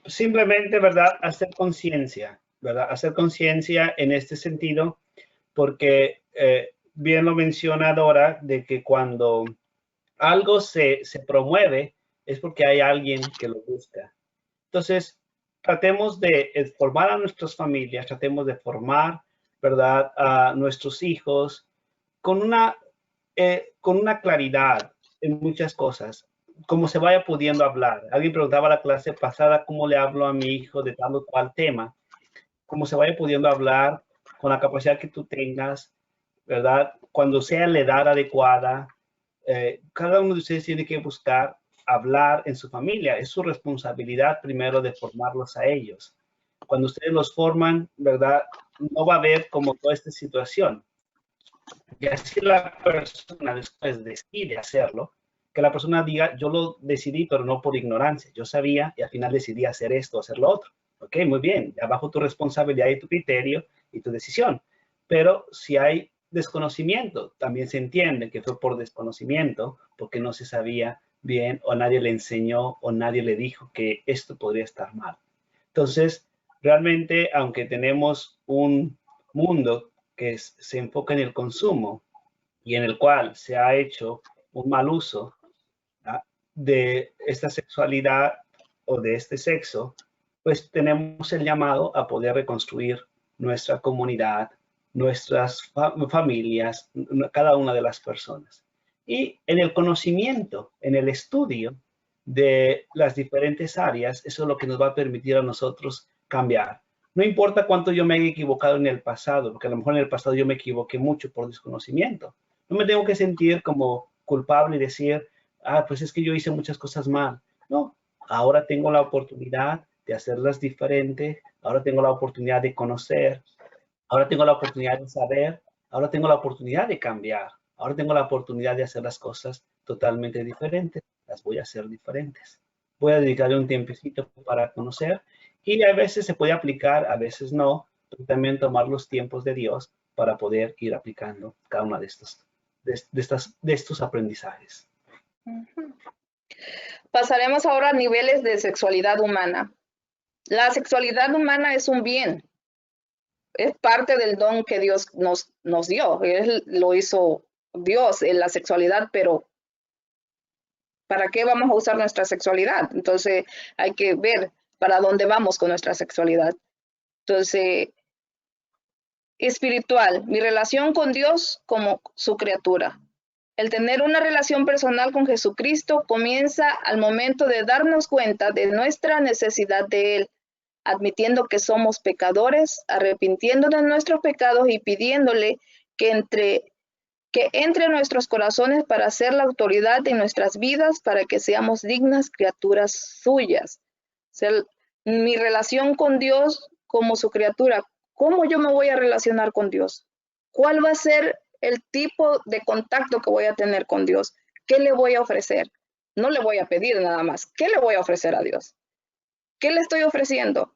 Simplemente, ¿verdad? Hacer conciencia, ¿verdad? Hacer conciencia en este sentido, porque bien lo menciona Dora, de que cuando algo se promueve es porque hay alguien que lo busca. Entonces, tratemos de formar a nuestras familias, tratemos de formar, ¿verdad?, a nuestros hijos con una claridad en muchas cosas, como se vaya pudiendo hablar. Alguien preguntaba la clase pasada cómo le hablo a mi hijo de tal o cual tema, como se vaya pudiendo hablar con la capacidad que tú tengas, ¿verdad? Cuando sea la edad adecuada, cada uno de ustedes tiene que buscar hablar en su familia. Es su responsabilidad primero de formarlos a ellos. Cuando ustedes los forman, ¿verdad? No va a haber como toda esta situación. Y así la persona después decide hacerlo, que la persona diga, yo lo decidí, pero no por ignorancia. Yo sabía y al final decidí hacer esto, hacer lo otro. Ok, muy bien, ya bajo tu responsabilidad y tu criterio y tu decisión. Pero si hay desconocimiento, también se entiende que fue por desconocimiento, porque no se sabía bien o nadie le enseñó o nadie le dijo que esto podría estar mal. Entonces, realmente, aunque tenemos un mundo que se enfoca en el consumo y en el cual se ha hecho un mal uso, ¿ah?, de esta sexualidad o de este sexo, pues tenemos el llamado a poder reconstruir nuestra comunidad, nuestras familias, cada una de las personas. Y en el conocimiento, en el estudio de las diferentes áreas, eso es lo que nos va a permitir a nosotros cambiar. No importa cuánto yo me haya equivocado en el pasado, porque a lo mejor en el pasado yo me equivoqué mucho por desconocimiento. No me tengo que sentir como culpable y decir, ah, pues es que yo hice muchas cosas mal. No, ahora tengo la oportunidad de hacerlas diferente, ahora tengo la oportunidad de conocer, ahora tengo la oportunidad de saber, ahora tengo la oportunidad de cambiar, ahora tengo la oportunidad de hacer las cosas totalmente diferentes, las voy a hacer diferentes. Voy a dedicarle un tiempecito para conocer y a veces se puede aplicar, a veces no, pero también tomar los tiempos de Dios para poder ir aplicando cada una de estos aprendizajes. Pasaremos ahora a niveles de sexualidad humana. La sexualidad humana es un bien. Es parte del don que Dios nos dio. Él lo hizo Dios en la sexualidad, pero ¿para qué vamos a usar nuestra sexualidad? Entonces hay que ver para dónde vamos con nuestra sexualidad. Entonces, espiritual, mi relación con Dios como su criatura. El tener una relación personal con Jesucristo comienza al momento de darnos cuenta de nuestra necesidad de Él, admitiendo que somos pecadores, arrepintiéndonos de nuestros pecados y pidiéndole que entre nuestros corazones para ser la autoridad en nuestras vidas, para que seamos dignas criaturas suyas. O sea, mi relación con Dios como su criatura, ¿cómo yo me voy a relacionar con Dios? ¿Cuál va a ser el tipo de contacto que voy a tener con Dios? ¿Qué le voy a ofrecer? No le voy a pedir nada más. ¿Qué le voy a ofrecer a Dios? ¿Qué le estoy ofreciendo?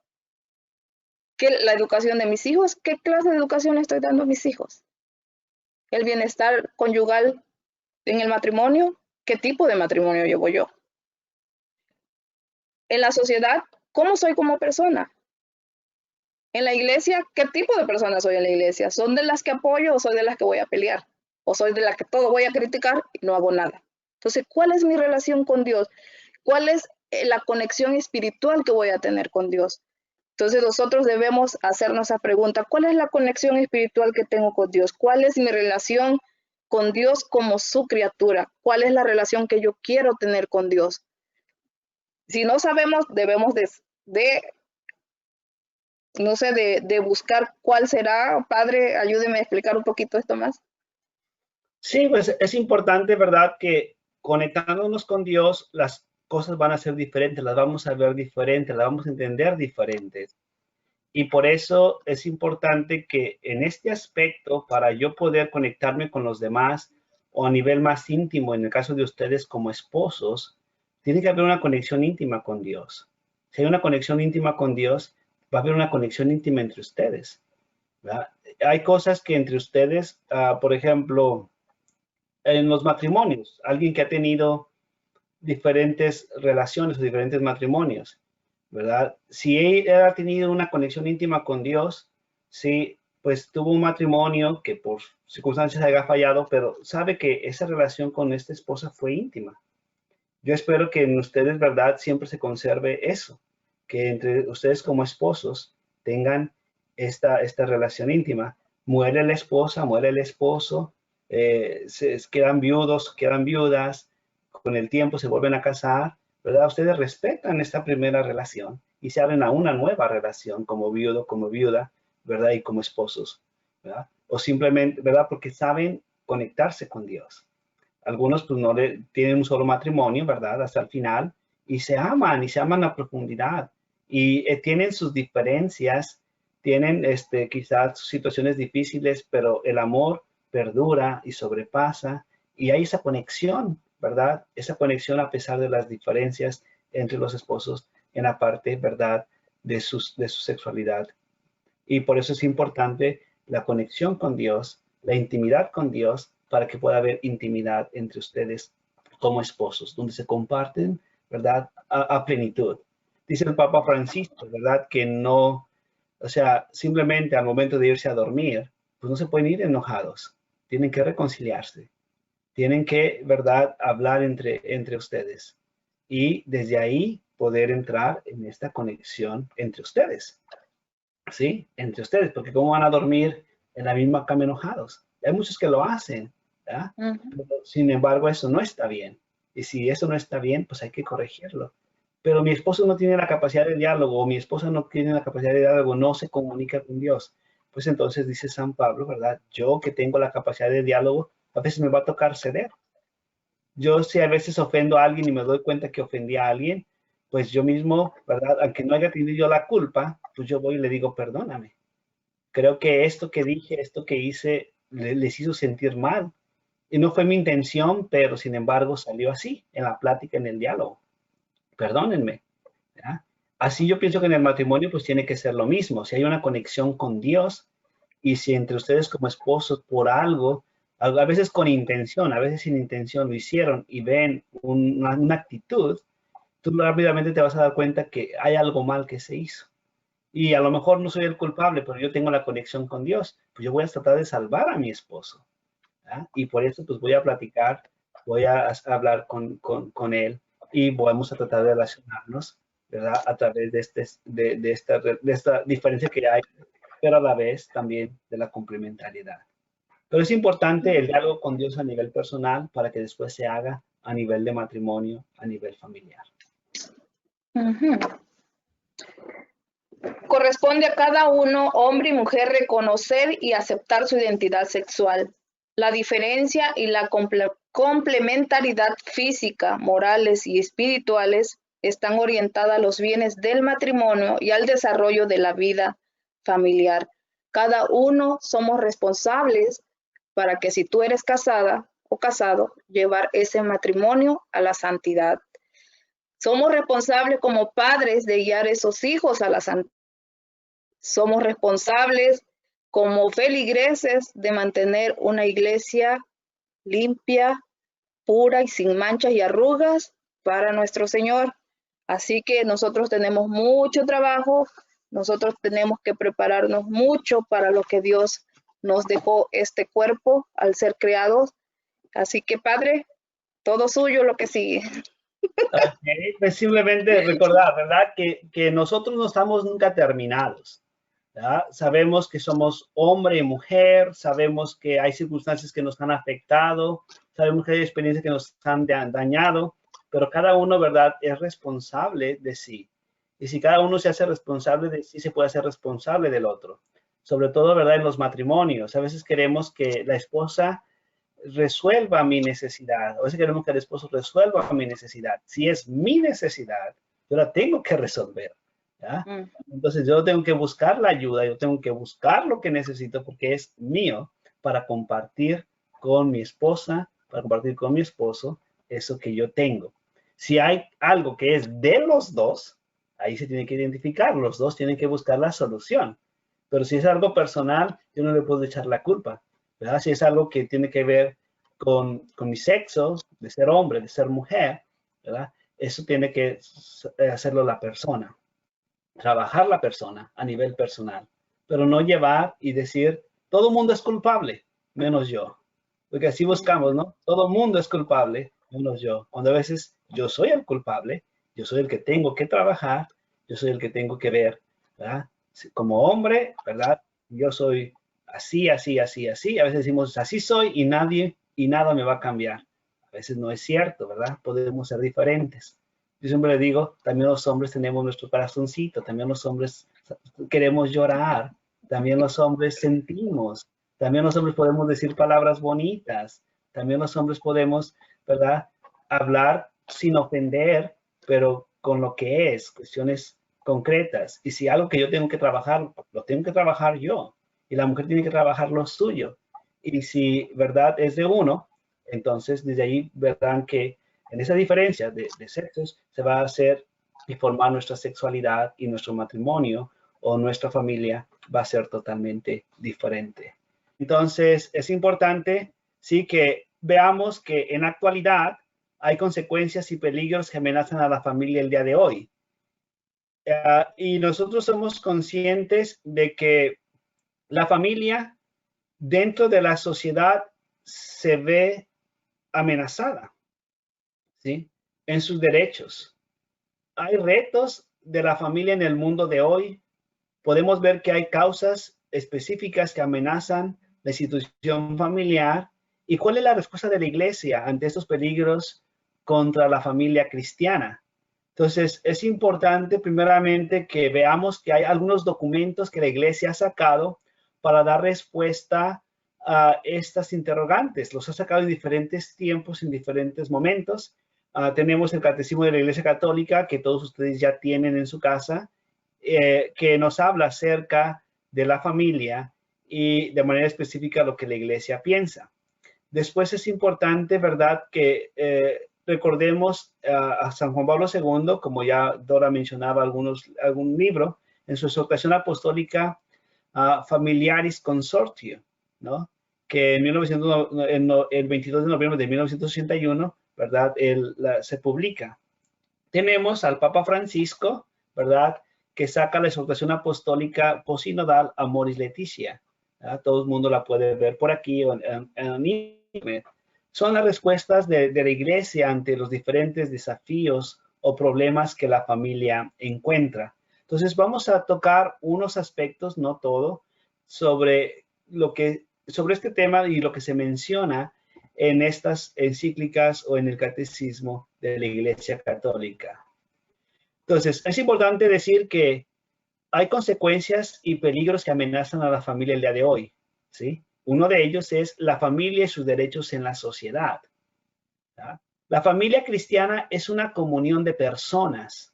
¿La educación de mis hijos? ¿Qué clase de educación le estoy dando a mis hijos? ¿El bienestar conyugal en el matrimonio? ¿Qué tipo de matrimonio llevo yo? En la sociedad, ¿cómo soy como persona? En la iglesia, ¿qué tipo de persona soy en la iglesia? ¿Son de las que apoyo o soy de las que voy a pelear? ¿O soy de las que todo voy a criticar y no hago nada? Entonces, ¿cuál es mi relación con Dios? ¿Cuál es la conexión espiritual que voy a tener con Dios? Entonces, nosotros debemos hacernos esa pregunta: ¿cuál es la conexión espiritual que tengo con Dios? ¿Cuál es mi relación con Dios como su criatura? ¿Cuál es la relación que yo quiero tener con Dios? Si no sabemos, debemos de buscar cuál será. Padre, ayúdeme a explicar un poquito esto más. Sí, pues es importante, ¿verdad?, que conectándonos con Dios, las cosas van a ser diferentes, las vamos a ver diferentes, las vamos a entender diferentes. Y por eso es importante que en este aspecto, para yo poder conectarme con los demás o a nivel más íntimo, en el caso de ustedes como esposos, tiene que haber una conexión íntima con Dios. Si hay una conexión íntima con Dios, va a haber una conexión íntima entre ustedes, ¿verdad? Hay cosas que entre ustedes, por ejemplo, en los matrimonios, alguien que ha tenido diferentes relaciones o diferentes matrimonios, ¿verdad? Si él ha tenido una conexión íntima con Dios, sí, pues tuvo un matrimonio que por circunstancias haya fallado, pero sabe que esa relación con esta esposa fue íntima. Yo espero que en ustedes, ¿verdad?, siempre se conserve eso, que entre ustedes como esposos tengan esta relación íntima. Muere la esposa, muere el esposo, quedan viudos, quedan viudas, con el tiempo se vuelven a casar, ¿verdad? Ustedes respetan esta primera relación y se abren a una nueva relación como viudo, como viuda, ¿verdad? Y como esposos, ¿verdad? O simplemente, ¿verdad? Porque saben conectarse con Dios. Algunos pues no tienen un solo matrimonio, ¿verdad? Hasta el final y se aman a profundidad y tienen sus diferencias, tienen quizás situaciones difíciles, pero el amor perdura y sobrepasa y hay esa conexión, ¿verdad? Esa conexión a pesar de las diferencias entre los esposos en la parte, ¿verdad? De su sexualidad. Y por eso es importante la conexión con Dios, la intimidad con Dios, para que pueda haber intimidad entre ustedes como esposos, donde se comparten, ¿verdad? A plenitud. Dice el Papa Francisco, ¿verdad? Que no, o sea, simplemente al momento de irse a dormir, pues no se pueden ir enojados. Tienen que reconciliarse. Tienen que, ¿verdad?, hablar entre ustedes. Y desde ahí poder entrar en esta conexión entre ustedes. ¿Sí? Entre ustedes, porque cómo van a dormir en la misma cama enojados. Hay muchos que lo hacen, ¿verdad? Pero, sin embargo, eso no está bien. Y si eso no está bien, pues hay que corregirlo. Pero mi esposo no tiene la capacidad de diálogo, o mi esposa no tiene la capacidad de diálogo, no se comunica con Dios. Pues entonces dice San Pablo, ¿verdad? Yo que tengo la capacidad de diálogo, a veces me va a tocar ceder. Yo si a veces ofendo a alguien y me doy cuenta que ofendí a alguien, pues yo mismo, ¿verdad? Aunque no haya tenido yo la culpa, pues yo voy y le digo, perdóname. Creo que esto que dije, esto que hice, les hizo sentir mal. Y no fue mi intención, pero sin embargo salió así, en la plática, en el diálogo. Perdónenme. ¿Ya? Así yo pienso que en el matrimonio pues tiene que ser lo mismo. Si hay una conexión con Dios y si entre ustedes como esposos por algo, a veces con intención, a veces sin intención lo hicieron y ven una actitud, tú rápidamente te vas a dar cuenta que hay algo mal que se hizo. Y a lo mejor no soy el culpable, pero yo tengo la conexión con Dios. Pues yo voy a tratar de salvar a mi esposo. ¿Ya? Y por eso pues voy a platicar, voy a hablar con él y vamos a tratar de relacionarnos, ¿verdad? A través de esta diferencia que hay, pero a la vez también de la complementariedad. Pero es importante el diálogo con Dios a nivel personal para que después se haga a nivel de matrimonio, a nivel familiar. Corresponde a cada uno, hombre y mujer, reconocer y aceptar su identidad sexual. La diferencia y la complementariedad física, morales y espirituales están orientadas a los bienes del matrimonio y al desarrollo de la vida familiar. Cada uno somos responsables para que si tú eres casada o casado, llevar ese matrimonio a la santidad. Somos responsables como padres de guiar a esos hijos a la santidad. Somos responsables como feligreses de mantener una iglesia limpia, pura y sin manchas y arrugas para nuestro Señor. Así que nosotros tenemos mucho trabajo, nosotros tenemos que prepararnos mucho para lo que Dios nos dejó este cuerpo al ser creados. Así que, Padre, todo suyo lo que sigue. Okay. Pues simplemente recordar, ¿verdad? Que nosotros no estamos nunca terminados. ¿verdad? Sabemos que somos hombre y mujer, sabemos que hay circunstancias que nos han afectado, sabemos que hay experiencias que nos han dañado, pero cada uno, ¿verdad?, es responsable de sí. Y si cada uno se hace responsable de sí, se puede hacer responsable del otro. Sobre todo, ¿verdad?, en los matrimonios. A veces queremos que la esposa resuelva mi necesidad. A veces queremos que el esposo resuelva mi necesidad. Si es mi necesidad, yo la tengo que resolver. ¿ya? Entonces yo tengo que buscar la ayuda, yo tengo que buscar lo que necesito porque es mío para compartir con mi esposa, para compartir con mi esposo eso que yo tengo. Si hay algo que es de los dos, ahí se tiene que identificar, los dos tienen que buscar la solución. Pero si es algo personal, yo no le puedo echar la culpa, ¿verdad? Si es algo que tiene que ver con mi sexo, de ser hombre, de ser mujer, ¿verdad? Eso tiene que hacerlo la persona, trabajar la persona a nivel personal, pero no llevar y decir, todo el mundo es culpable, menos yo. Porque así buscamos, ¿no? Todo el mundo es culpable, menos yo. Cuando a veces yo soy el culpable, yo soy el que tengo que trabajar, yo soy el que tengo que ver, ¿verdad? Como hombre, ¿verdad? Yo soy así, así, así, así. A veces decimos, así soy y nadie y nada me va a cambiar. A veces no es cierto, ¿verdad? Podemos ser diferentes. Yo siempre le digo, también los hombres tenemos nuestro corazoncito, también los hombres queremos llorar, también los hombres sentimos, también los hombres podemos decir palabras bonitas, también los hombres podemos, ¿verdad? Hablar sin ofender, pero con lo que es, cuestiones concretas. Y si algo que yo tengo que trabajar, lo tengo que trabajar yo, y la mujer tiene que trabajar lo suyo. Y si, ¿verdad? Es de uno, entonces desde ahí verán que en esa diferencia de sexos se va a hacer y formar nuestra sexualidad y nuestro matrimonio o nuestra familia va a ser totalmente diferente. Entonces, es importante, sí, que veamos que en la actualidad hay consecuencias y peligros que amenazan a la familia el día de hoy. Y nosotros somos conscientes de que la familia dentro de la sociedad se ve amenazada, ¿sí? En sus derechos. Hay retos de la familia en el mundo de hoy. Podemos ver que hay causas específicas que amenazan la institución familiar. ¿Y cuál es la respuesta de la iglesia ante estos peligros contra la familia cristiana? Entonces, es importante primeramente que veamos que hay algunos documentos que la iglesia ha sacado para dar respuesta a estas interrogantes. Los ha sacado en diferentes tiempos, en diferentes momentos. Tenemos el Catecismo de la Iglesia Católica, que todos ustedes ya tienen en su casa, que nos habla acerca de la familia y de manera específica lo que la iglesia piensa. Después es importante, ¿verdad?, que recordemos a San Juan Pablo II, como ya Dora mencionaba algún libro, en su exhortación apostólica Familiaris Consortio, ¿no? Que en el 22 de noviembre de 1981, ¿verdad?, se publica. Tenemos al Papa Francisco, ¿verdad?, que saca la exhortación apostólica posinodal Amoris Laetitia. Todo el mundo la puede ver por aquí en anime. Son las respuestas de la iglesia ante los diferentes desafíos o problemas que la familia encuentra. Entonces vamos a tocar unos aspectos, no todo, sobre este tema y lo que se menciona en estas encíclicas o en el catecismo de la Iglesia Católica. Entonces, es importante decir que hay consecuencias y peligros que amenazan a la familia el día de hoy, ¿sí? Uno de ellos es la familia y sus derechos en la sociedad, ¿tá? La familia cristiana es una comunión de personas,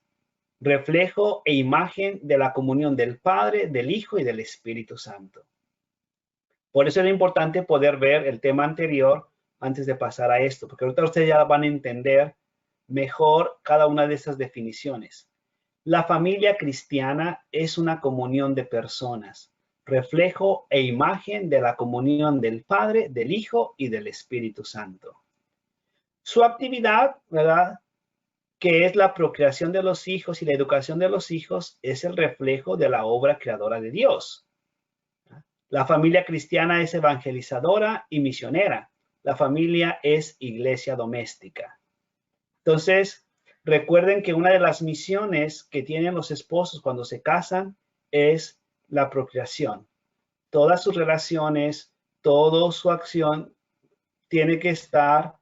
reflejo e imagen de la comunión del Padre, del Hijo y del Espíritu Santo. Por eso era importante poder ver el tema anterior antes de pasar a esto, porque ahorita ustedes ya van a entender mejor cada una de esas definiciones. La familia cristiana es una comunión de personas, reflejo e imagen de la comunión del Padre, del Hijo y del Espíritu Santo. Su actividad, ¿verdad?, que es la procreación de los hijos y la educación de los hijos, es el reflejo de la obra creadora de Dios. La familia cristiana es evangelizadora y misionera. La familia es iglesia doméstica. Entonces, recuerden que una de las misiones que tienen los esposos cuando se casan es la procreación. Todas sus relaciones, toda su acción tiene que estar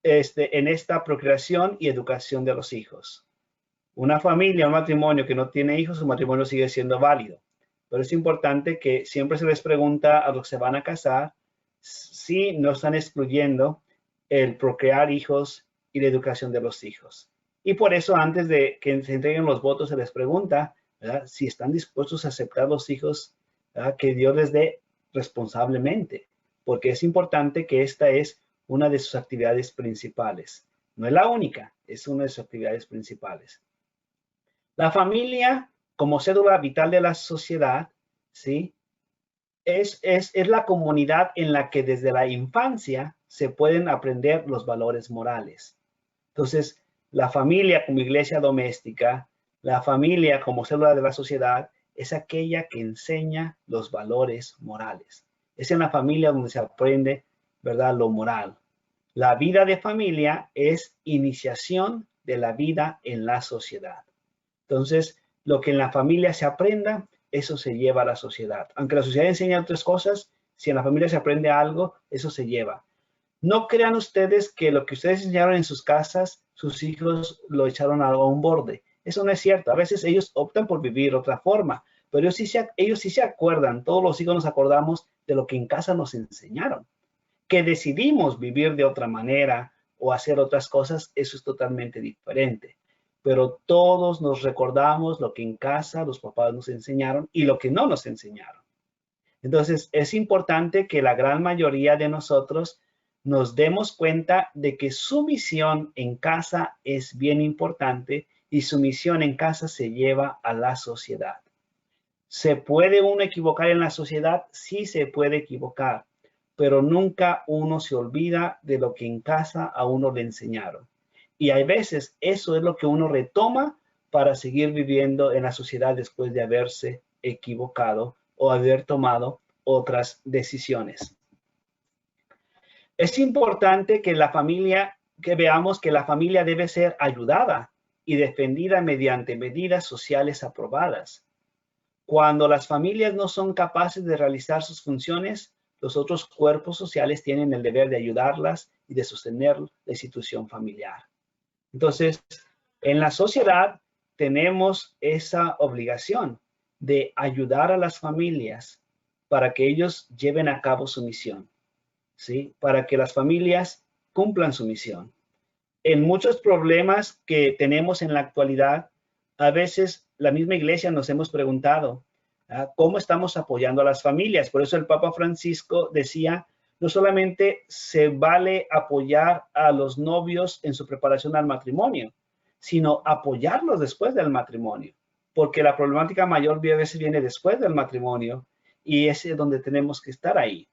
en esta procreación y educación de los hijos. Una familia, un matrimonio que no tiene hijos, su matrimonio sigue siendo válido. Pero es importante que siempre se les pregunta a los que se van a casar si no están excluyendo el procrear hijos y la educación de los hijos. Y por eso antes de que se entreguen los votos se les pregunta, ¿verdad?, si están dispuestos a aceptar los hijos, ¿verdad?, que Dios les dé responsablemente, porque es importante que esta es una de sus actividades principales. No es la única, es una de sus actividades principales. La familia, como cédula vital de la sociedad, ¿sí? Es la comunidad en la que desde la infancia se pueden aprender los valores morales. Entonces, la familia como iglesia doméstica, la familia como célula de la sociedad, es aquella que enseña los valores morales. Es en la familia donde se aprende, ¿verdad?, lo moral. La vida de familia es iniciación de la vida en la sociedad. Entonces, lo que en la familia se aprenda, eso se lleva a la sociedad. Aunque la sociedad enseña otras cosas, si en la familia se aprende algo, eso se lleva. No crean ustedes que lo que ustedes enseñaron en sus casas, sus hijos lo echaron a un borde. Eso no es cierto. A veces ellos optan por vivir otra forma, pero ellos sí se acuerdan, todos los hijos nos acordamos de lo que en casa nos enseñaron. Que decidimos vivir de otra manera o hacer otras cosas, eso es totalmente diferente. Pero todos nos recordamos lo que en casa los papás nos enseñaron y lo que no nos enseñaron. Entonces, es importante que la gran mayoría de nosotros nos demos cuenta de que su misión en casa es bien importante y su misión en casa se lleva a la sociedad. ¿Se puede uno equivocar en la sociedad? Sí se puede equivocar, pero nunca uno se olvida de lo que en casa a uno le enseñaron. Y hay veces eso es lo que uno retoma para seguir viviendo en la sociedad después de haberse equivocado o haber tomado otras decisiones. Es importante que veamos que la familia debe ser ayudada y defendida mediante medidas sociales aprobadas. Cuando las familias no son capaces de realizar sus funciones, los otros cuerpos sociales tienen el deber de ayudarlas y de sostener la institución familiar. Entonces, en la sociedad tenemos esa obligación de ayudar a las familias para que ellos lleven a cabo su misión, ¿sí? Para que las familias cumplan su misión. En muchos problemas que tenemos en la actualidad, a veces la misma iglesia nos hemos preguntado, ¿cómo estamos apoyando a las familias? Por eso el Papa Francisco decía, no solamente se vale apoyar a los novios en su preparación al matrimonio, sino apoyarlos después del matrimonio, porque la problemática mayor a veces viene después del matrimonio y es donde tenemos que estar ahí.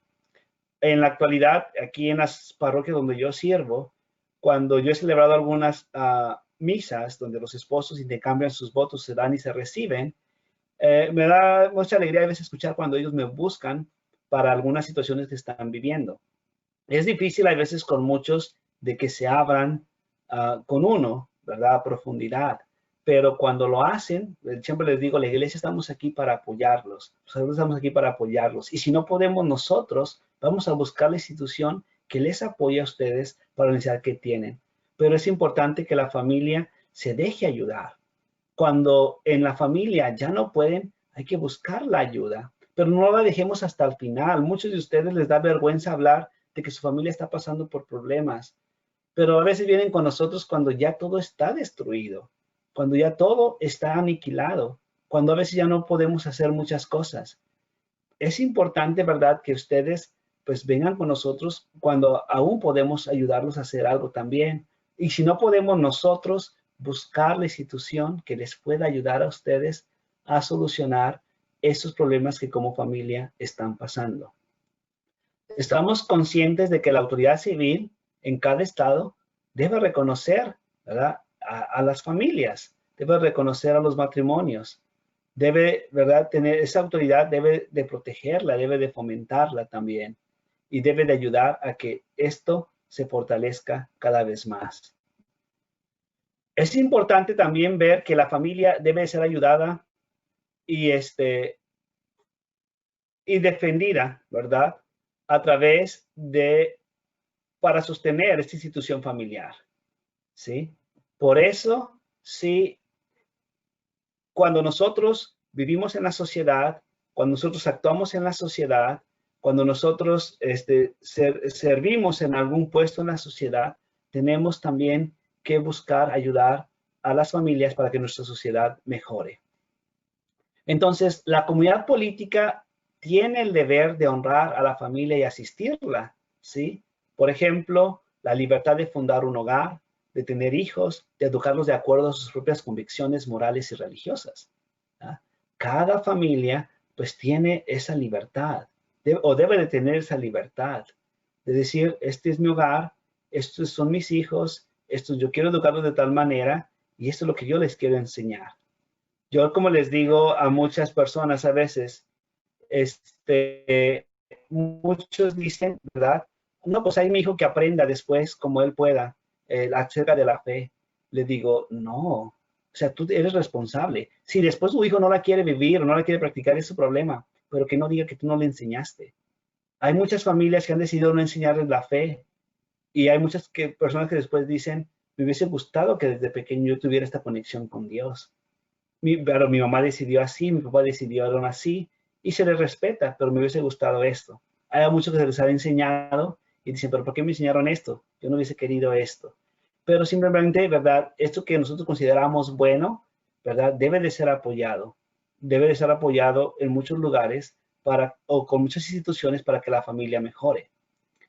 En la actualidad, aquí en las parroquias donde yo sirvo, cuando yo he celebrado algunas misas donde los esposos intercambian sus votos, se dan y se reciben, me da mucha alegría a veces escuchar cuando ellos me buscan para algunas situaciones que están viviendo. Es difícil a veces con muchos de que se abran con uno, ¿verdad? A profundidad. Pero cuando lo hacen, siempre les digo, la iglesia estamos aquí para apoyarlos. Nosotros estamos aquí para apoyarlos. Y si no podemos nosotros, vamos a buscar la institución que les apoye a ustedes para la necesidad que tienen. Pero es importante que la familia se deje ayudar. Cuando en la familia ya no pueden, hay que buscar la ayuda. Pero no la dejemos hasta el final. Muchos de ustedes les da vergüenza hablar de que su familia está pasando por problemas. Pero a veces vienen con nosotros cuando ya todo está destruido, cuando ya todo está aniquilado, cuando a veces ya no podemos hacer muchas cosas. Es importante, ¿verdad?, que ustedes pues vengan con nosotros cuando aún podemos ayudarlos a hacer algo también. Y si no podemos nosotros, buscar la institución que les pueda ayudar a ustedes a solucionar esos problemas que como familia están pasando. Estamos conscientes de que la autoridad civil en cada estado debe reconocer, ¿verdad?, a las familias, debe reconocer a los matrimonios, debe, ¿verdad?, tener esa autoridad, debe de protegerla, debe de fomentarla también y debe de ayudar a que esto se fortalezca cada vez más. Es importante también ver que la familia debe ser ayudada y defendida, ¿verdad?, a través para sostener esta institución familiar, ¿sí? Por eso, sí, cuando nosotros vivimos en la sociedad, cuando nosotros actuamos en la sociedad, cuando nosotros servimos en algún puesto en la sociedad, tenemos también que buscar ayudar a las familias para que nuestra sociedad mejore. Entonces, la comunidad política tiene el deber de honrar a la familia y asistirla, ¿sí? Por ejemplo, la libertad de fundar un hogar, de tener hijos, de educarlos de acuerdo a sus propias convicciones morales y religiosas. ¿Ah? Cada familia pues tiene esa libertad, o debe de tener esa libertad de decir, este es mi hogar, estos son mis hijos, yo quiero educarlos de tal manera y esto es lo que yo les quiero enseñar. Yo, como les digo a muchas personas a veces, muchos dicen, ¿verdad? No, pues hay mi hijo que aprenda después como él pueda acerca de la fe. Le digo, no, o sea, tú eres responsable. Si después tu hijo no la quiere vivir o no la quiere practicar, es su problema, pero que no diga que tú no le enseñaste. Hay muchas familias que han decidido no enseñarles la fe y hay muchas personas que después dicen, me hubiese gustado que desde pequeño yo tuviera esta conexión con Dios. Pero mi mamá decidió así, mi papá decidió así, y se les respeta, pero me hubiese gustado esto. Hay muchos que se les ha enseñado y dicen, pero ¿por qué me enseñaron esto? Yo no hubiese querido esto. Pero simplemente, ¿verdad? Esto que nosotros consideramos bueno, ¿verdad? Debe de ser apoyado. Debe de ser apoyado en muchos lugares o con muchas instituciones para que la familia mejore.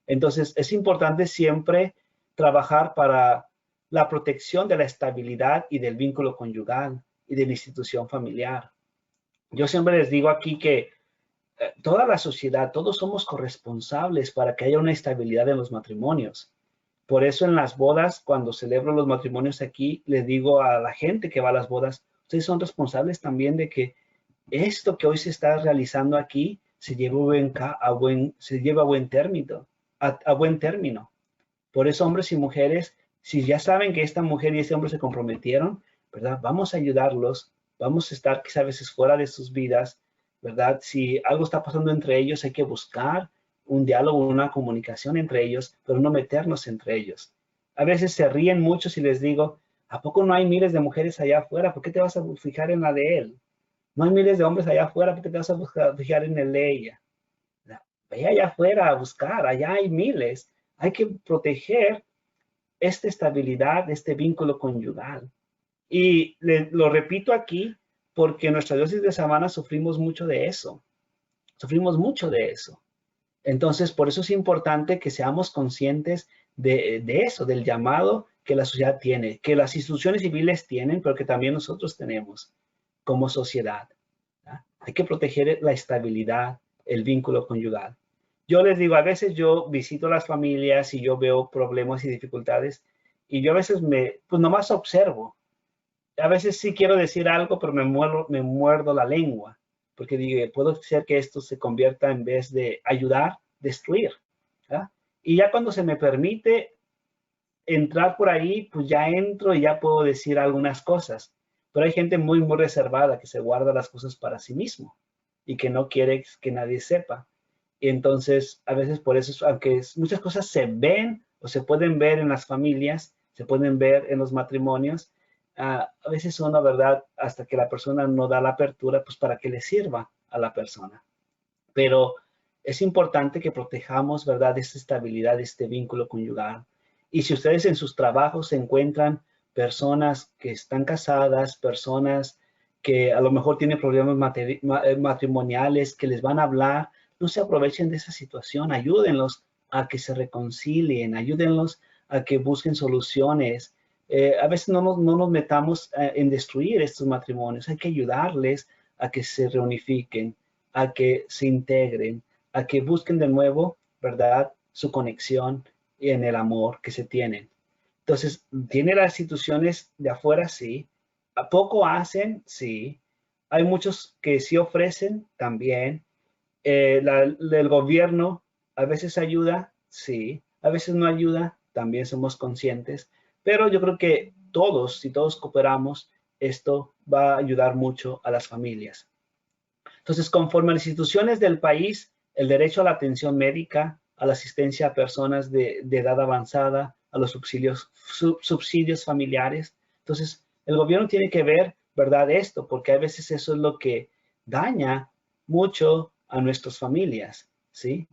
Entonces, es importante siempre trabajar para la protección de la estabilidad y del vínculo conyugal y de la institución familiar. Yo siempre les digo aquí que toda la sociedad, todos somos corresponsables para que haya una estabilidad en los matrimonios. Por eso en las bodas, cuando celebro los matrimonios aquí, les digo a la gente que va a las bodas, ustedes son responsables también de que esto que hoy se está realizando aquí se lleve a buen término, a buen término. Por eso, hombres y mujeres, si ya saben que esta mujer y este hombre se comprometieron, ¿verdad? Vamos a ayudarlos, vamos a estar quizás a veces fuera de sus vidas, ¿verdad? Si algo está pasando entre ellos, hay que buscar un diálogo, una comunicación entre ellos, pero no meternos entre ellos. A veces se ríen mucho si les digo, ¿a poco no hay miles de mujeres allá afuera? ¿Por qué te vas a fijar en la de él? No hay miles de hombres allá afuera, ¿por qué te vas a fijar en el de ella? Ve allá afuera a buscar, allá hay miles. Hay que proteger esta estabilidad, este vínculo conyugal. Y lo repito aquí porque en nuestra diócesis de Savannah sufrimos mucho de eso. Sufrimos mucho de eso. Entonces, por eso es importante que seamos conscientes de eso, del llamado que la sociedad tiene, que las instituciones civiles tienen, pero que también nosotros tenemos como sociedad. ¿Verdad? Hay que proteger la estabilidad, el vínculo conyugal. Yo les digo, a veces yo visito las familias y yo veo problemas y dificultades y yo a veces pues nomás observo. A veces sí quiero decir algo, pero me muerdo la lengua, porque digo, puedo ser que esto se convierta en vez de ayudar, destruir. ¿Verdad? Y ya cuando se me permite entrar por ahí, pues ya entro y ya puedo decir algunas cosas. Pero hay gente muy, muy reservada que se guarda las cosas para sí mismo y que no quiere que nadie sepa. Y entonces, a veces por eso, aunque muchas cosas se ven o se pueden ver en las familias, se pueden ver en los matrimonios, a veces son la verdad hasta que la persona no da la apertura, pues para que le sirva a la persona. Pero es importante que protejamos, ¿verdad?, esta estabilidad, este vínculo conyugal. Y si ustedes en sus trabajos se encuentran personas que están casadas, personas que a lo mejor tienen problemas matrimoniales, que les van a hablar, no se aprovechen de esa situación, ayúdenlos a que se reconcilien, ayúdenlos a que busquen soluciones. A veces no nos metamos en destruir estos matrimonios, hay que ayudarles a que se reunifiquen, a que se integren, a que busquen de nuevo, ¿verdad?, su conexión en el amor que se tienen. Entonces, ¿tiene las instituciones de afuera? Sí. ¿A poco hacen? Sí. Hay muchos que sí ofrecen también. El gobierno a veces ayuda, sí. A veces no ayuda, también somos conscientes. Pero yo creo que todos, si todos cooperamos, esto va a ayudar mucho a las familias. Entonces, conforme a las instituciones del país, el derecho a la atención médica, a la asistencia a personas de edad avanzada, a los subsidios familiares. Entonces, el gobierno tiene que ver, ¿verdad?, esto, porque a veces eso es lo que daña mucho a nuestras familias, ¿sí?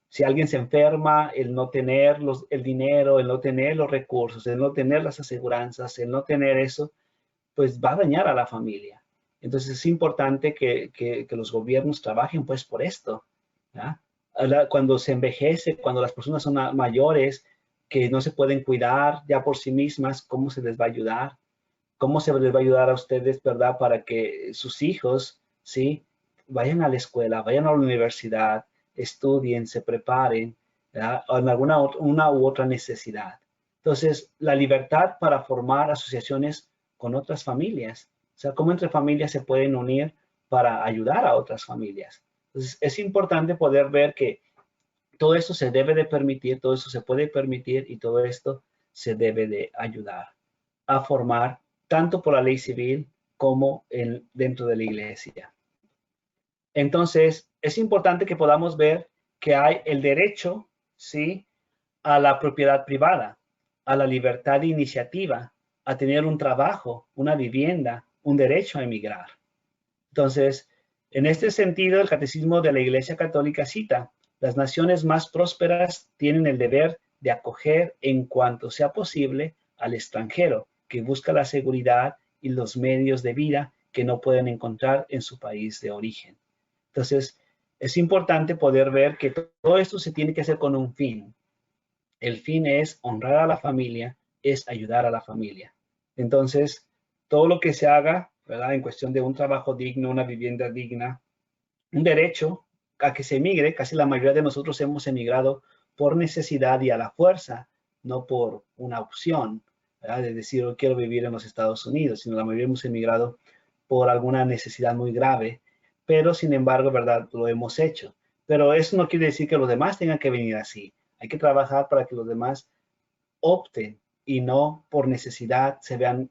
Si alguien se enferma, el no tener el dinero, el no tener los recursos, el no tener las aseguranzas, el no tener eso, pues va a dañar a la familia. Entonces es importante que los gobiernos trabajen pues por esto. ¿Ya? Cuando se envejece, cuando las personas son mayores, que no se pueden cuidar ya por sí mismas, ¿cómo se les va a ayudar? ¿Cómo se les va a ayudar a ustedes, verdad, para que sus hijos, ¿sí?, vayan a la escuela, vayan a la universidad, estudien, se preparen, ¿verdad?, en una u otra necesidad? Entonces, la libertad para formar asociaciones con otras familias. O sea, cómo entre familias se pueden unir para ayudar a otras familias. Entonces, es importante poder ver que todo esto se debe de permitir, todo eso se puede permitir y todo esto se debe de ayudar a formar tanto por la ley civil como dentro de la iglesia. Entonces, es importante que podamos ver que hay el derecho, ¿sí?, a la propiedad privada, a la libertad de iniciativa, a tener un trabajo, una vivienda, un derecho a emigrar. Entonces, en este sentido, el Catecismo de la Iglesia Católica cita: las naciones más prósperas tienen el deber de acoger en cuanto sea posible al extranjero que busca la seguridad y los medios de vida que no pueden encontrar en su país de origen. Entonces, es importante poder ver que todo esto se tiene que hacer con un fin. El fin es honrar a la familia, es ayudar a la familia. Entonces, todo lo que se haga, ¿verdad?, en cuestión de un trabajo digno, una vivienda digna, un derecho a que se emigre. Casi la mayoría de nosotros hemos emigrado por necesidad y a la fuerza, no por una opción, ¿verdad?, de decir, yo quiero vivir en los Estados Unidos, sino la mayoría hemos emigrado por alguna necesidad muy grave, pero sin embargo, ¿verdad?, lo hemos hecho. Pero eso no quiere decir que los demás tengan que venir así. Hay que trabajar para que los demás opten y no por necesidad se vean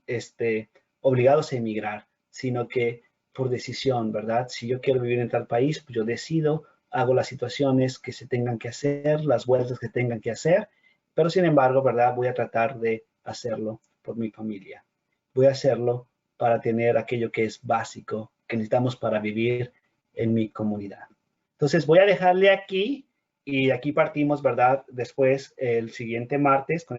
obligados a emigrar, sino que por decisión, ¿verdad? Si yo quiero vivir en tal país, pues yo decido, hago las situaciones que se tengan que hacer, las vueltas que tengan que hacer, pero sin embargo, ¿verdad?, voy a tratar de hacerlo por mi familia. Voy a hacerlo para tener aquello que es básico, que necesitamos para vivir en mi comunidad. Entonces voy a dejarle aquí y aquí partimos, ¿verdad?, después el siguiente martes con